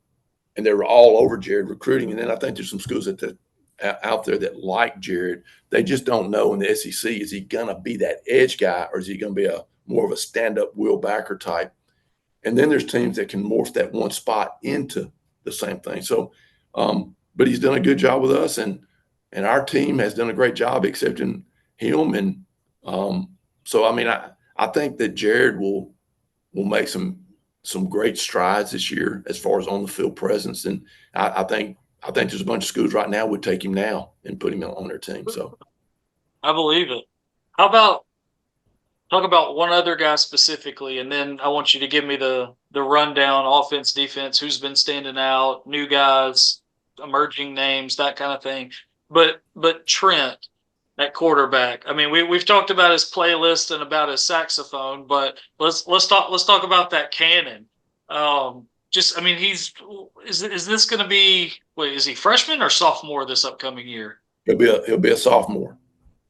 and they were all over Jared recruiting. And then I think there's some schools out there that like Jared. They just don't know in the SEC, is he going to be that edge guy, or is he going to be more of a stand-up Will Backer type? And then there's teams that can morph that one spot into the same thing. So, but he's done a good job with us, and our team has done a great job accepting him. And so, I mean, I think that Jared will make some great strides this year as far as on the field presence. And I think there's a bunch of schools right now would take him now and put him on their team. So I believe it. How about talk about one other guy specifically, and then I want you to give me the rundown, offense, defense, who's been standing out, new guys, emerging names, that kind of thing. But Trent at quarterback. I mean, we've talked about his playlist and about his saxophone, but let's talk about that cannon. I mean, is this going to be? Wait, is he freshman or sophomore this upcoming year? He'll be a sophomore.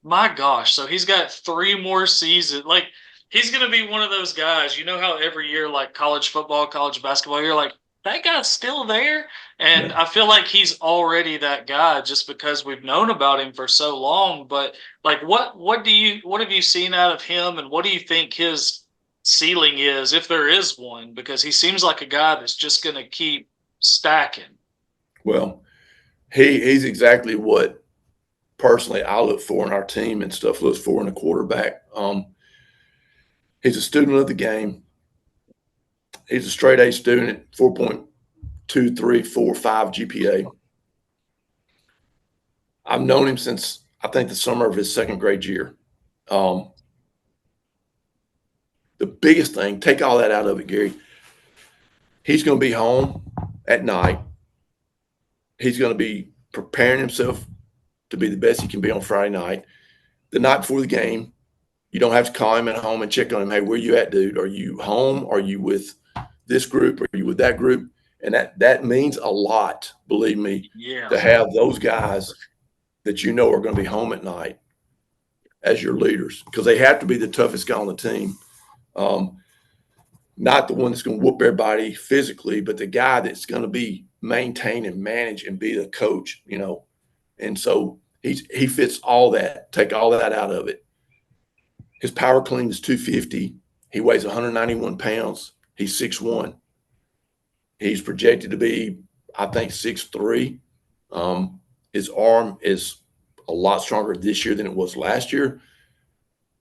My gosh, so he's got 3 more seasons. Like, he's going to be one of those guys. You know how every year, like college football, college basketball, you're like, that guy's still there? And yeah. I feel like he's already that guy just because we've known about him for so long. But like, what have you seen out of him, and what do you think his ceiling is, if there is one? Because he seems like a guy that's just going to keep stacking. Well, he's exactly what personally I look for in our team and stuff looks for in a quarterback. He's a student of the game. He's a straight A student, 4.2345 GPA. I've known him since, I think, the summer of his second grade year. The biggest thing, take all that out of it, Gary. He's going to be home at night. He's going to be preparing himself to be the best he can be on Friday night. The night before the game, you don't have to call him at home and check on him. Hey, where you at, dude? Are you home? Are you with this group? Are you with that group? And that means a lot, believe me, to have those guys that you know are going to be home at night as your leaders, because they have to be the toughest guy on the team. Not the one that's going to whoop everybody physically, but the guy that's going to be maintain and manage and be the coach, And so he fits all that. Take all that out of it. His power clean is 250. He weighs 191 pounds. He's 6'1". He's projected to be, I think, 6'3". His arm is a lot stronger this year than it was last year.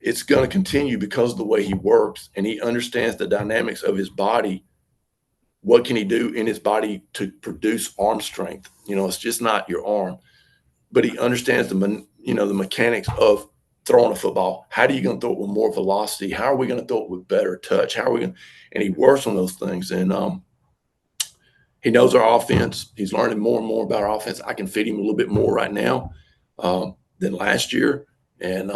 It's going to continue because of the way he works, and he understands the dynamics of his body. What can he do in his body to produce arm strength? It's just not your arm. But he understands the mechanics of throwing a football. How are you going to throw it with more velocity? How are we going to throw it with better touch? How are we going? And he works on those things. And he knows our offense. He's learning more and more about our offense. I can feed him a little bit more right now than last year. And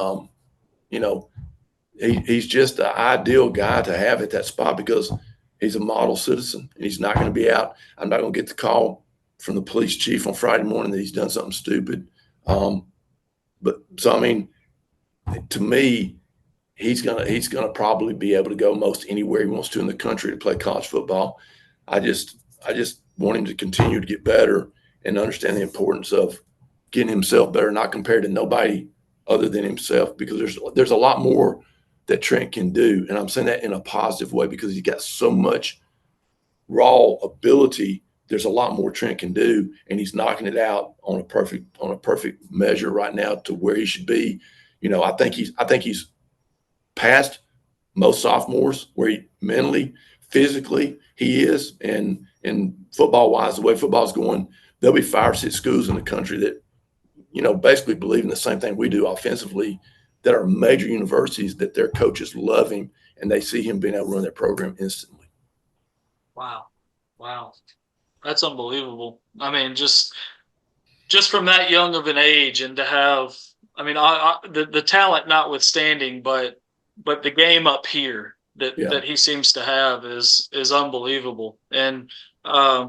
he's just the ideal guy to have at that spot because he's a model citizen. And he's not going to be out. I'm not going to get the call from the police chief on Friday morning that he's done something stupid. But so, I mean, to me, he's gonna probably be able to go most anywhere he wants to in the country to play college football. I just want him to continue to get better and understand the importance of getting himself better, not compared to nobody other than himself, because there's a lot more that Trent can do. And I'm saying that in a positive way because he's got so much raw ability. There's a lot more Trent can do, and he's knocking it out on a perfect measure right now to where he should be. I think he's past most sophomores where he mentally, physically he is, and football wise, the way football's going, there'll be 5 or 6 schools in the country that, basically believe in the same thing we do offensively, that are major universities, that their coaches love him and they see him being able to run their program instantly. Wow. That's unbelievable. I mean, just from that young of an age, and to have, I mean, the talent notwithstanding, but the game up here that he seems to have is unbelievable. And I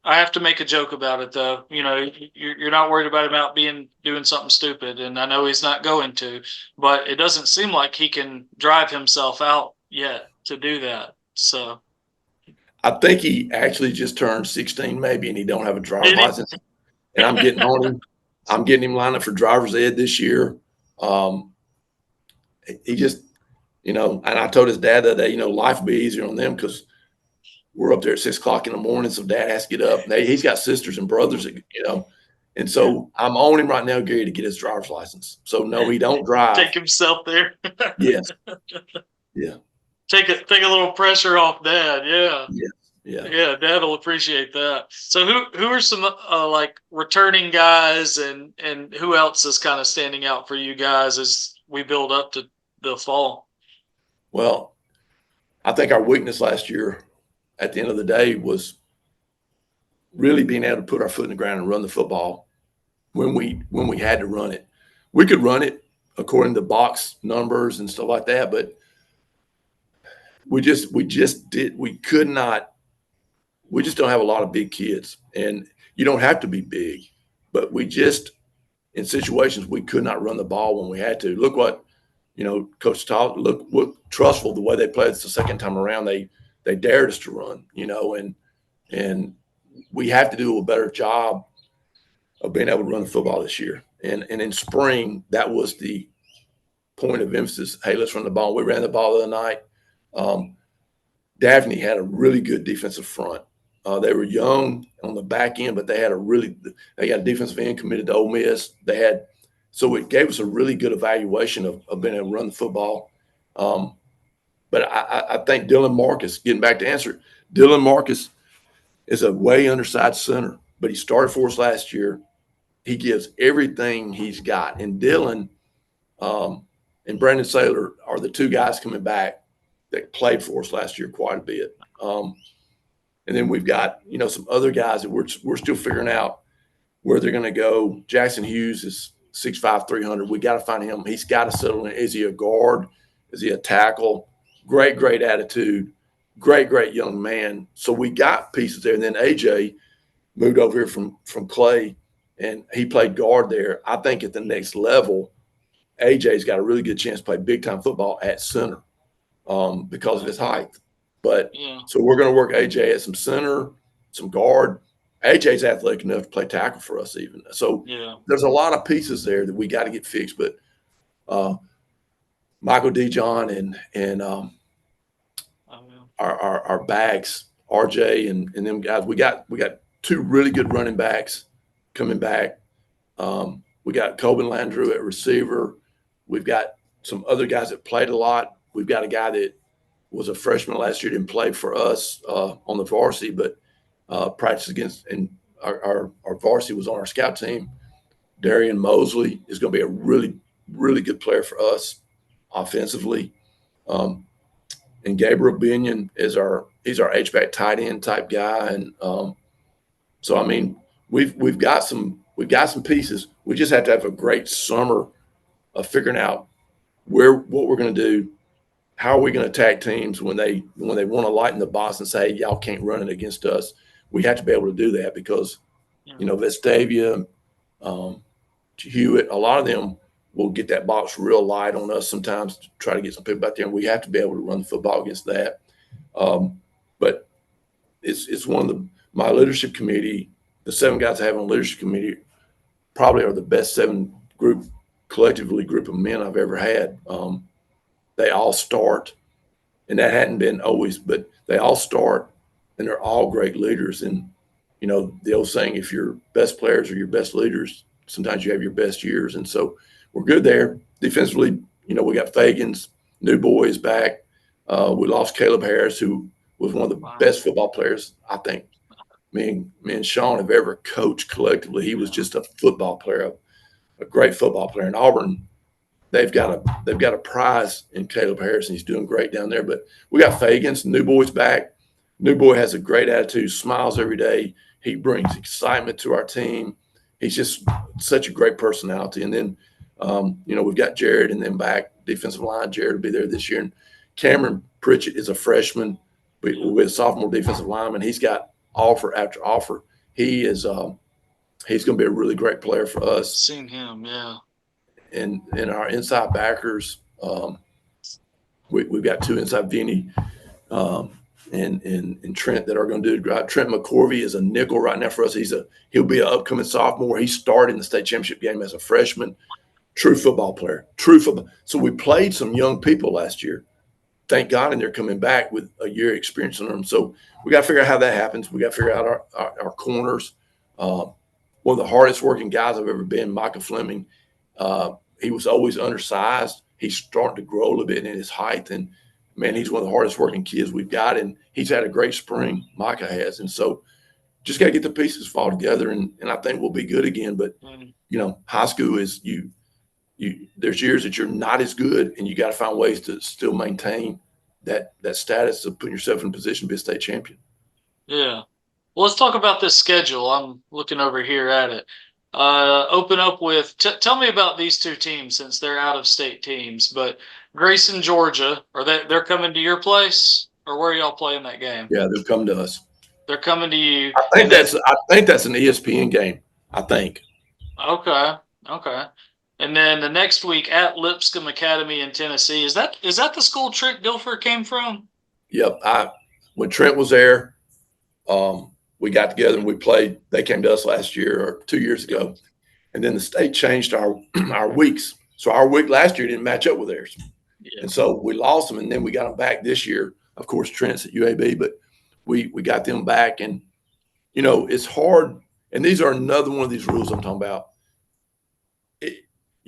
have to make a joke about it though. You know, you're not worried about him out doing something stupid, and I know he's not going to, but it doesn't seem like he can drive himself out yet to do that. So I think he actually just turned 16 maybe, and he don't have a driver's license. And I'm getting on him. I'm getting him lined up for driver's ed this year. He just, you know, and I told his dad that day, you know, life will be easier on them because we're up there at 6 o'clock in the morning. So dad has to get up. He's got sisters and brothers, you know. And so I'm on him right now, Gary, to get his driver's license. So no, he don't drive. Take himself there. Yes. Yeah. Take a little pressure off dad. Yeah. Yeah. Dad will appreciate that. So who are some like returning guys, and who else is kind of standing out for you guys as we build up to the fall? Well, I think our weakness last year at the end of the day was really being able to put our foot in the ground and run the football when we had to run it. We could run it according to box numbers and stuff like that, but we just don't have a lot of big kids, and you don't have to be big, but in situations we could not run the ball when we had to. Look what, you know, Coach Todd, look what Trustful, the way they played us the second time around, they dared us to run, you know, and we have to do a better job of being able to run the football this year. And in spring, that was the point of emphasis. Hey, let's run the ball. We ran the ball the other night. Daphne had a really good defensive front. They were young on the back end, but they got a defensive end committed to Ole Miss. So it gave us a really good evaluation of being able to run the football. But I think Dylan Marcus, getting back to answer, Dylan Marcus is a way undersized center, but he started for us last year. He gives everything he's got. And Dylan and Brandon Saylor are the two guys coming back that played for us last year quite a bit. And then we've got, you know, some other guys that we're still figuring out where they're going to go. Jackson Hughes is 6'5", 300. We got to find him. He's got to settle in. Is he a guard? Is he a tackle? Great attitude. Great young man. So we got pieces there. And then AJ moved over here from Clay, and he played guard there. I think at the next level, AJ's got a really good chance to play big-time football at center because of his height. But so we're going to work AJ at some center, some guard. AJ's athletic enough to play tackle for us even. So there's a lot of pieces there that we got to get fixed. But Michael Dijon and our backs, RJ and them guys, we got two really good running backs coming back. We got Coben Landrew at receiver. We've got some other guys that played a lot. We've got a guy that was a freshman last year, didn't play for us on the varsity, but practiced against, and our varsity was on our scout team. Darian Mosley is going to be a really, really good player for us offensively. And Gabriel Binion is he's our H-back tight end type guy. And so, I mean, we've got some pieces. We just have to have a great summer of figuring out what we're going to do. How are we going to attack teams when they want to lighten the box and say, y'all can't run it against us? We have to be able to do that because, you know, Vestavia, Hewitt, a lot of them will get that box real light on us sometimes to try to get some people out there, and we have to be able to run the football against that. But it's one of my leadership committee, the 7 guys I have on the leadership committee probably are the best 7 collectively group of men I've ever had. They all start, and that hadn't been always, but they all start, and they're all great leaders. And, you know, the old saying, if your best players are your best leaders, sometimes you have your best years. And so we're good there. Defensively, you know, we got Fagans, new boys back. We lost Caleb Harris, who was one of the best football players I think me and Sean have ever coached collectively. He was just a football player, a great football player. And Auburn they've got a prize in Caleb Harrison. He's doing great down there. But we got Fagans, New Boy's back. New Boy has a great attitude, smiles every day. He brings excitement to our team. He's just such a great personality. And then, we've got Jared and then back defensive line. Jared will be there this year. And Cameron Pritchett is a freshman with a sophomore defensive lineman. He's got offer after offer. He's going to be a really great player for us. Seen him, yeah. And our inside backers, we've got two inside, Vinny and Trent, that are going to do it great. Trent McCorvey is a nickel right now for us. He'll be an upcoming sophomore. He started in the state championship game as a freshman. True football player. True football. So we played some young people last year. Thank God, and they're coming back with a year experience on them. So we got to figure out how that happens. We got to figure out our corners. One of the hardest working guys I've ever been, Micah Fleming. He was always undersized. He's starting to grow a little bit in his height, and man, he's one of the hardest working kids we've got, and he's had a great spring. Micah has, and so just got to get the pieces fall together, and I think we'll be good again. But high school is you. There's years that you're not as good, and you got to find ways to still maintain that status of putting yourself in a position to be a state champion. Yeah. Well, let's talk about this schedule. I'm looking over here at it. Open up with tell me about these two teams, since they're out of state teams. But Grayson, Georgia, they're coming to your place, or where are y'all playing that game? Yeah, they'll come to us. They're coming to you. I think that's an ESPN game. I think. Okay. And then the next week at Lipscomb Academy in Tennessee. Is that the school Trent Dilfer came from? Yep. When Trent was there, we got together and we played. They came to us last year or 2 years ago, and then the state changed our weeks. So our week last year didn't match up with theirs, and so we lost them. And then we got them back this year. Of course, Trent's at UAB, but we got them back, and it's hard. And these are another one of these rules I'm talking about.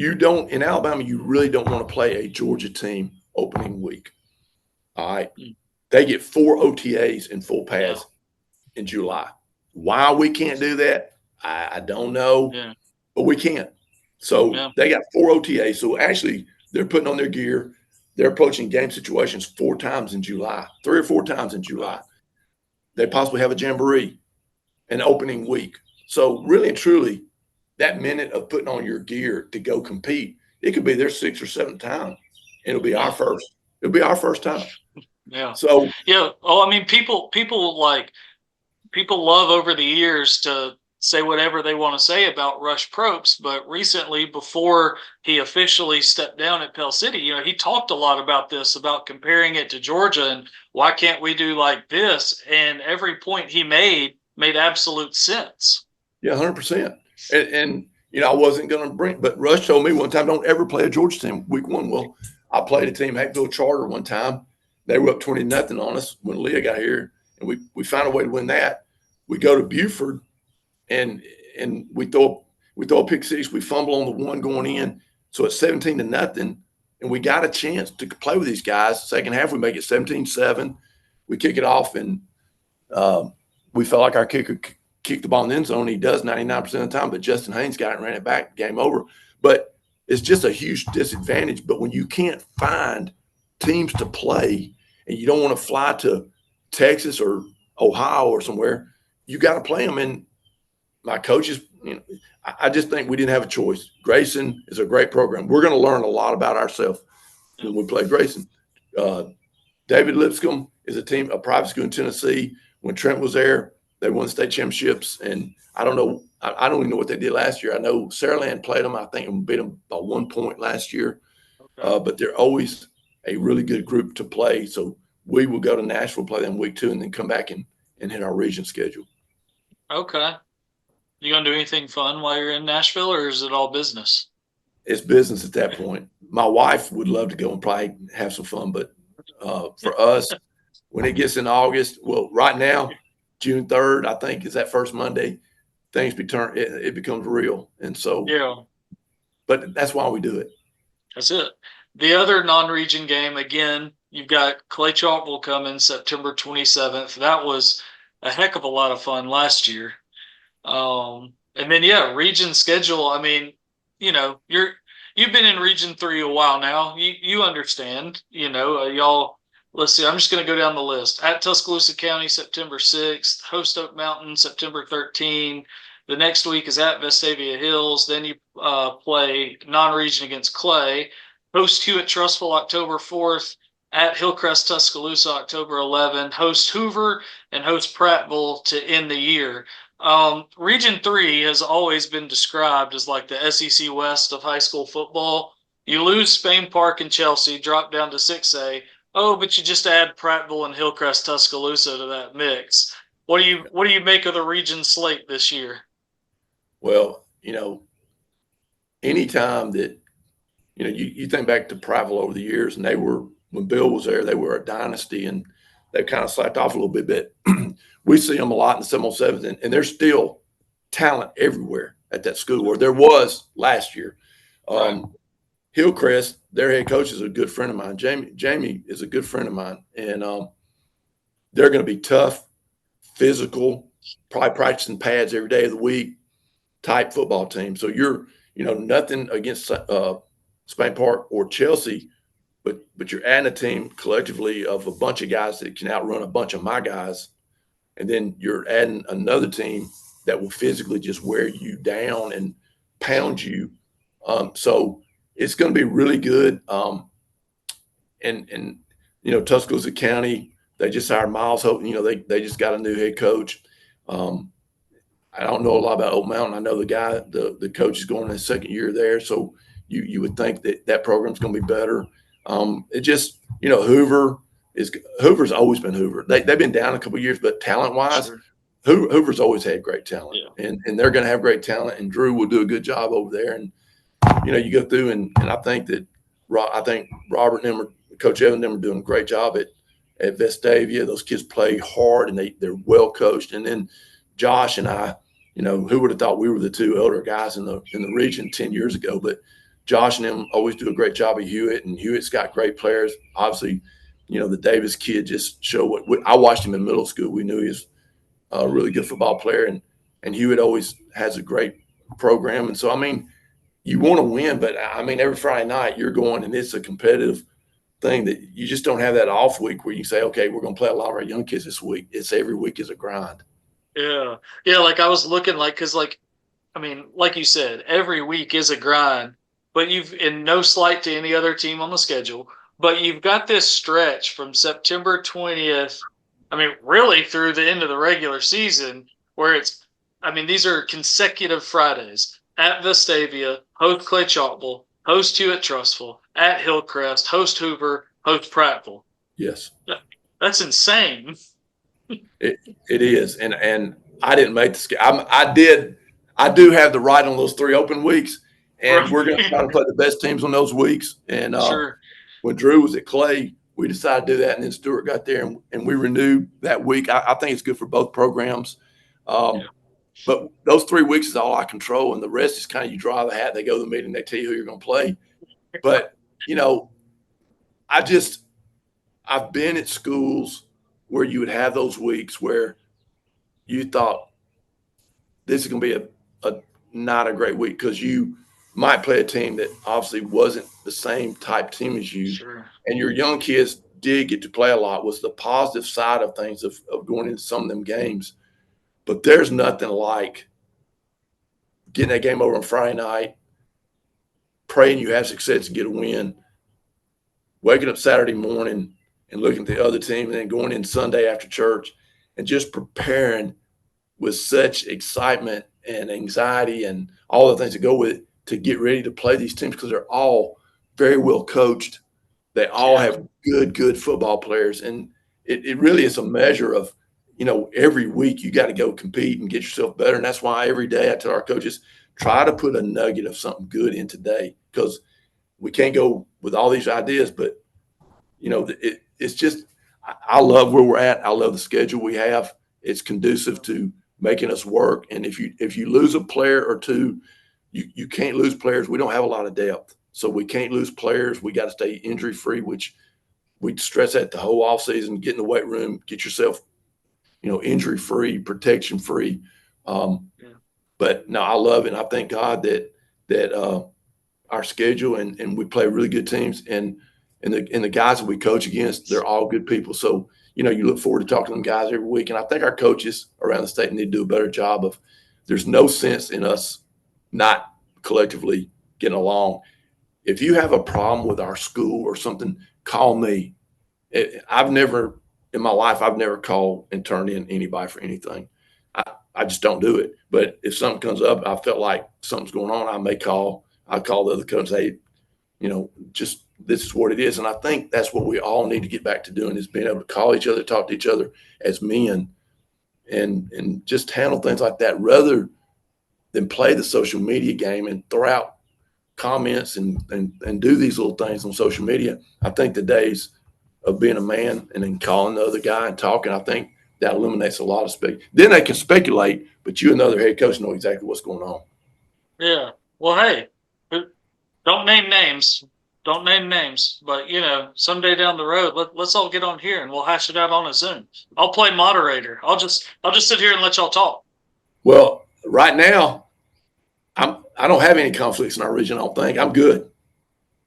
In Alabama, you really don't want to play a Georgia team opening week. All right. They get 4 OTAs in full pads in July. Why we can't do that, I don't know, but we can't. So they got 4 OTAs. So actually, they're putting on their gear. They're approaching game situations 4 times in July, 3 or 4 times in July. They possibly have a jamboree, an opening week. So really and truly, that minute of putting on your gear to go compete, it could be their 6th or 7th time. It'll be our first. It'll be our first time. Yeah. So Oh, I mean, people love over the years to say whatever they want to say about Rush Probst, but recently, before he officially stepped down at Pell City, he talked a lot about this, about comparing it to Georgia and why can't we do like this? And every point he made absolute sense. Yeah, 100%. And I wasn't going to but Rush told me one time, don't ever play a Georgia team week 1. Well, I played a team, Hackville Charter, one time. They were up 20-0 on us when Leah got here, and we found a way to win that. We go to Buford, and we throw a pick 6. We fumble on the 1 going in, so it's 17-0, and we got a chance to play with these guys. Second half, we make it 17-7. We kick it off, and we felt like our kicker kicked the ball in the end zone. He does 99% of the time, but Justin Haynes got it and ran it back. Game over. But it's just a huge disadvantage. But when you can't find teams to play and you don't want to fly to Texas or Ohio or somewhere, you got to play them. And my coaches, I just think we didn't have a choice. Grayson is a great program. We're going to learn a lot about ourselves when we play Grayson. David Lipscomb is a private school in Tennessee. When Trent was there, they won state championships, and I don't know. I don't even know what they did last year. I know Saraland played them. I think and beat them by 1 point last year. Okay. But they're always a really good group to play. So we will go to Nashville, play them week 2, and then come back and hit our region schedule. Okay. You gonna do anything fun while you're in Nashville, or is it all business? It's business at that point. My wife would love to go and probably have some fun, but for us, when it gets in August, well, right now, June 3rd, I think, is that first Monday, things it becomes real. And so, but that's why we do it. That's it. The other non-region game, again, you've got Clay Chalkville coming September 27th. That was a heck of a lot of fun last year. And then, region schedule. I mean, you're you've been in Region 3 a while now. You understand, y'all. Let's see. I'm just going to go down the list. At Tuscaloosa County, September 6th. Host Oak Mountain, September 13th. The next week is at Vestavia Hills. Then you play non-region against Clay. Host Hewitt Trussville, October 4th. At Hillcrest Tuscaloosa, October 11th. Host Hoover and host Prattville to end the year. Region 3 has always been described as like the SEC West of high school football. You lose Spain Park and Chelsea, drop down to 6A. Oh, but you just add Prattville and Hillcrest Tuscaloosa to that mix. What do you make of the region slate this year? Well, anytime that you think back to Prattville over the years, and when Bill was there, they were a dynasty, and they've kind of slacked off a little bit. We see them a lot in the 707s, and there's still talent everywhere at that school, where there was last year. Right. Hillcrest, their head coach, is a good friend of mine. Jamie is a good friend of mine, and they're going to be tough, physical, probably practicing pads every day of the week type football team. So you're, nothing against Spain Park or Chelsea, but you're adding a team collectively of a bunch of guys that can outrun a bunch of my guys, and then you're adding another team that will physically just wear you down and pound you. So it's going to be really good. And Tuscaloosa County, they just hired Miles Hope. They just got a new head coach. I don't know a lot about Oak Mountain. I know the guy, the coach is going in his second year there. So you would think that program's going to be better. It just, Hoover's always been Hoover. They've been down a couple of years, but talent wise, Sure. Hoover's always had great talent, Yeah. and they're going to have great talent. And Drew will do a good job over there. And you go through, and I think Robert and them, Coach Evan, and them are doing a great job at Vestavia. Those kids play hard, and they're well coached. And then Josh and I, who would have thought we were the two elder guys in the region 10 years ago? But Josh and them always do a great job at Hewitt, and Hewitt's got great players. Obviously, the Davis kid just showed I watched him in middle school. We knew he was a really good football player, and Hewitt always has a great program. And so, you want to win, but every Friday night you're going, and it's a competitive thing that you just don't have that off week where you say, okay, we're going to play a lot of our young kids this week. It's every week is a grind. Yeah. Yeah. Like I was looking cause like you said, every week is a grind, but in no slight to any other team on the schedule, but you've got this stretch from September 20th. Really through the end of the regular season where these are consecutive Fridays at Vestavia, host Clay Chalkville, host Hewitt Trussville, at Hillcrest, host Hoover, host Prattville. Yes. That's insane. It is, and I didn't make the schedule. I do have the right on those 3 open weeks, and we're going to try to play the best teams on those weeks. And sure. When Drew was at Clay, we decided to do that, and then Stewart got there, and we renewed that week. I think it's good for both programs. But those 3 weeks is all I control, and the rest is kind of you draw the hat. They go to the meeting, they tell you who you're going to play. But I've been at schools where you would have those weeks where you thought this is going to be a not a great week because you might play a team that obviously wasn't the same type team as you. Sure. And your young kids did get to play a lot, was the positive side of things of going into some of them games. But there's nothing like getting that game over on Friday night, praying you have success to get a win, waking up Saturday morning and looking at the other team, and then going in Sunday after church and just preparing with such excitement and anxiety and all the things that go with it to get ready to play these teams because they're all very well coached. They all have good football players. And it really is a measure of, every week you got to go compete and get yourself better. And that's why every day I tell our coaches, try to put a nugget of something good in today because we can't go with all these ideas, but it's just, I love where we're at. I love the schedule we have. It's conducive to making us work. And if you lose a player or two, you can't lose players. We don't have a lot of depth, so we can't lose players. We got to stay injury free, which we stress at the whole off season. Get in the weight room, get yourself, injury free, protection free. But no, I love it. And I thank God that our schedule, and we play really good teams. And the guys that we coach against, they're all good people. So, you look forward to talking to them guys every week. And I think our coaches around the state need to do a better job of, there's no sense in us not collectively getting along. If you have a problem with our school or something, call me. I've never in my life, I've never called and turned in anybody for anything. I just don't do it. But if something comes up, I felt like something's going on, I'll call the other coach, hey, just this is what it is. And I think that's what we all need to get back to doing, is being able to call each other, talk to each other as men, and just handle things like that, rather than play the social media game and throw out comments and do these little things on social media. I think the days of being a man and then calling the other guy and talking, I think that eliminates a lot of then they can speculate, but you and the other head coach know exactly what's going on. Yeah. Well, hey, don't name names. Don't name names, but someday down the road, let's all get on here and we'll hash it out on a Zoom. I'll play moderator. I'll just sit here and let y'all talk. Well, right now, I don't have any conflicts in our region. I don't think. I'm good.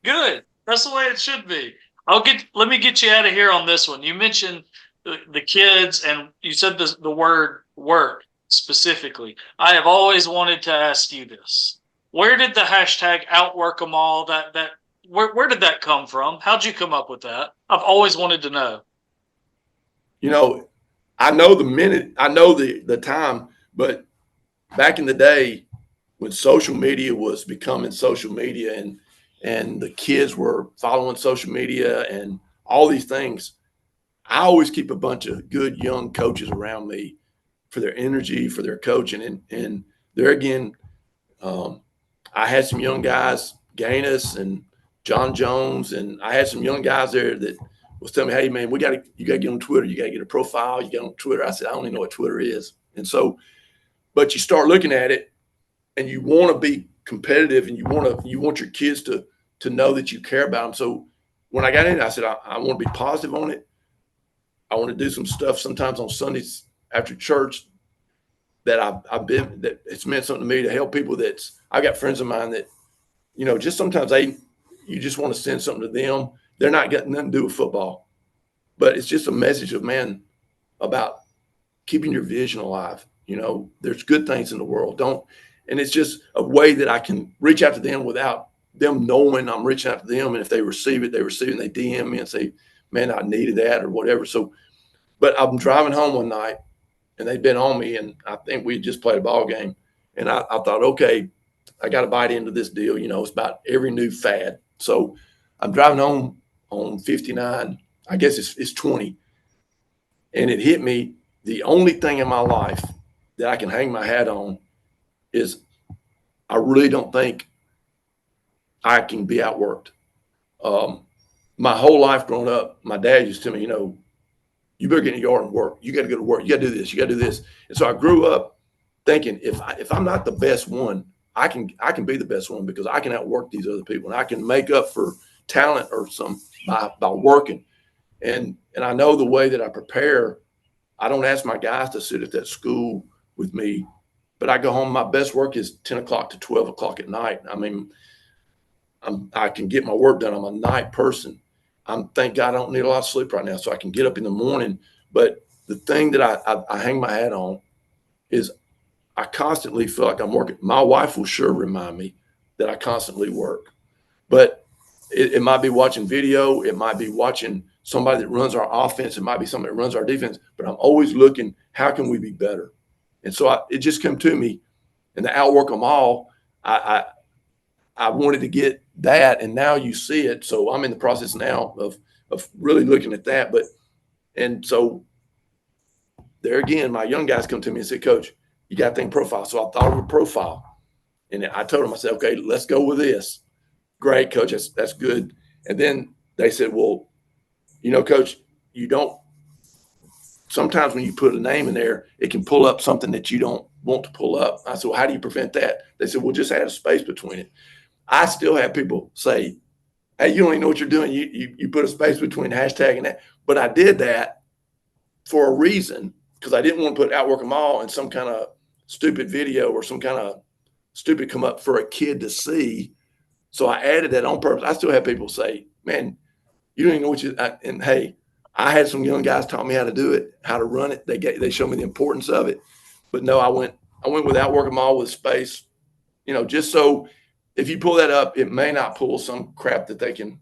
Good. That's the way it should be. Let me get you out of here on this one. You mentioned the kids, and you said the word work specifically. I have always wanted to ask you this. Where did the hashtag outwork them all, where did that come from? How'd you come up with that? I've always wanted to know. I know the time, but back in the day when social media was becoming social media, and the kids were following social media and all these things, I always keep a bunch of good young coaches around me for their energy, for their coaching. And there again, I had some young guys, Gaines and John Jones, and I had some young guys there that was telling me, hey, man, you got to get on Twitter. You got to get a profile. You get on Twitter. I said, I don't even know what Twitter is. And so, but you start looking at it and you want to be competitive, and you want your kids to know that you care about them. So when I got in, I said, I want to be positive on it. I want to do some stuff sometimes on Sundays after church that that it's meant something to me, to help people. I got friends of mine that, just sometimes you just want to send something to them. They're not getting nothing to do with football, but it's just a message of, man, about keeping your vision alive. There's good things in the world. And it's just a way that I can reach out to them without them knowing I'm reaching out to them. And if they receive it, and they DM me and say, man, I needed that or whatever. So, but I'm driving home one night and they'd been on me, and I think we just played a ball game. And I thought, okay, I got to bite into this deal. It's about every new fad. So I'm driving home on 59. I guess it's 20. And it hit me. The only thing in my life that I can hang my hat on is I really don't think I can be outworked. My whole life growing up, my dad used to tell me, you better get in the yard and work. You got to go to work. You got to do this. You got to do this. And so I grew up thinking, if I'm not the best one, I can be the best one, because I can outwork these other people, and I can make up for talent or by working. And I know the way that I prepare. I don't ask my guys to sit at that school with me, but I go home. My best work is 10 o'clock to 12 o'clock at night. I mean, I can get my work done. I'm a night person. Thank God I don't need a lot of sleep right now, so I can get up in the morning. But the thing that I hang my hat on is I constantly feel like I'm working. My wife will sure remind me that I constantly work. But it might be watching video. It might be watching somebody that runs our offense. It might be somebody that runs our defense. But I'm always looking, how can we be better? And so it just came to me. And to outwork them all, I wanted to get that, and now you see it. So I'm in the process now of really looking at that. And so there again, my young guys come to me and say, Coach, you got to think profile. So I thought of a profile, and I told them, I said, okay, let's go with this. Great, Coach, that's good. And then they said, well, Coach, sometimes when you put a name in there, it can pull up something that you don't want to pull up. I said, well, how do you prevent that? They said, well, just add a space between it. I still have people say, hey, you don't even know what you're doing. You put a space between hashtag and that. But I did that for a reason, because I didn't want to put outwork them all in some kind of stupid video or some kind of stupid come up for a kid to see. So I added that on purpose. I still have people say, man, you don't even know what you, and hey, I had some young guys taught me how to do it, how to run it. They showed me the importance of it. But no, I went without working them all with space, just so if you pull that up, it may not pull some crap that they can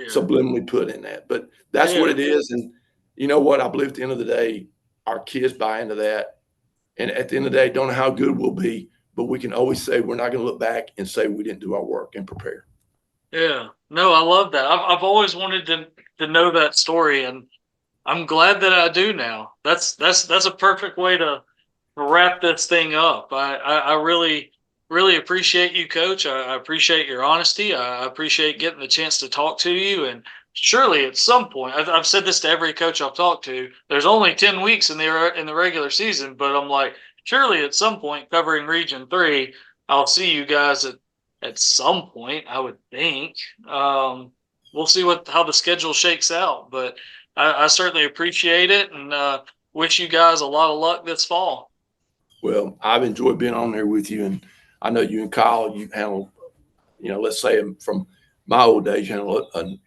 subliminally put in that. But that's what it is. And you know what? I believe at the end of the day, our kids buy into that. And at the end of the day, don't know how good we'll be, but we can always say we're not going to look back and say we didn't do our work and prepare. Yeah. No, I love that. I've always wanted to know that story, and I'm glad that I do now. That's a perfect way to wrap this thing up. I really appreciate you, Coach. I appreciate your honesty. I appreciate getting the chance to talk to you. And surely at some point, I've said this to every coach I've talked to. There's only 10 weeks in the regular season, but I'm like, surely at some point, covering Region 3, I'll see you guys at some point. I would think. We'll see how the schedule shakes out, but I certainly appreciate it, and wish you guys a lot of luck this fall. Well, I've enjoyed being on there with you, and I know you and Kyle, you handle, let's say from my old days, you handle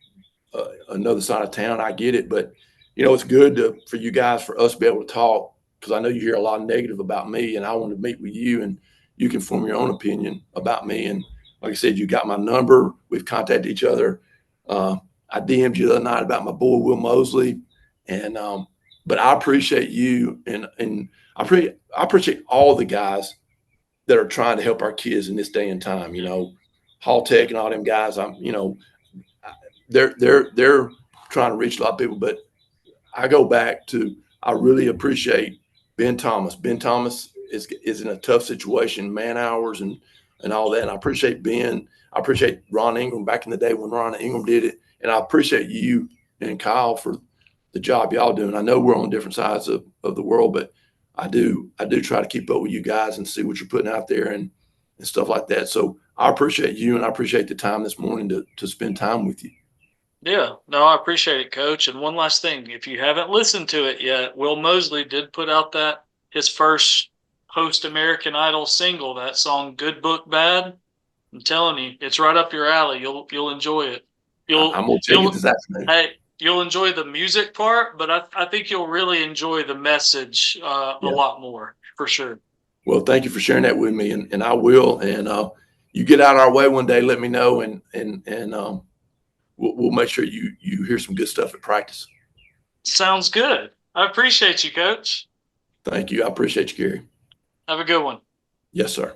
another side of town. I get it, but it's good for you guys, for us to be able to talk, because I know you hear a lot of negative about me, and I want to meet with you, and you can form your own opinion about me. And like I said, you got my number. We've contacted each other. I DM'd you the other night about my boy Will Mosley, and but I appreciate you, and I appreciate all the guys that are trying to help our kids in this day and time. Hall Tech and all them guys. They're trying to reach a lot of people, but I go back to, I really appreciate Ben Thomas. Ben Thomas is in a tough situation, man hours and all that. And I appreciate Ben. I appreciate Ron Ingram back in the day when Ron Ingram did it. And I appreciate you and Kyle for the job y'all doing. I know we're on different sides of the world, but I do try to keep up with you guys and see what you're putting out there and stuff like that. So I appreciate you, and I appreciate the time this morning to spend time with you. Yeah, no, I appreciate it, Coach. And one last thing, if you haven't listened to it yet, Will Mosley did put out his first post American Idol single, that song "Good Book Bad." I'm telling you, it's right up your alley. You'll enjoy it. I'm gonna take it this afternoon. Hey, you'll enjoy the music part, but I think you'll really enjoy the message a lot more, for sure. Well, thank you for sharing that with me, and I will. And you get out our way one day, let me know, and we'll make sure you hear some good stuff at practice. Sounds good. I appreciate you, Coach. Thank you. I appreciate you, Gary. Have a good one. Yes, sir.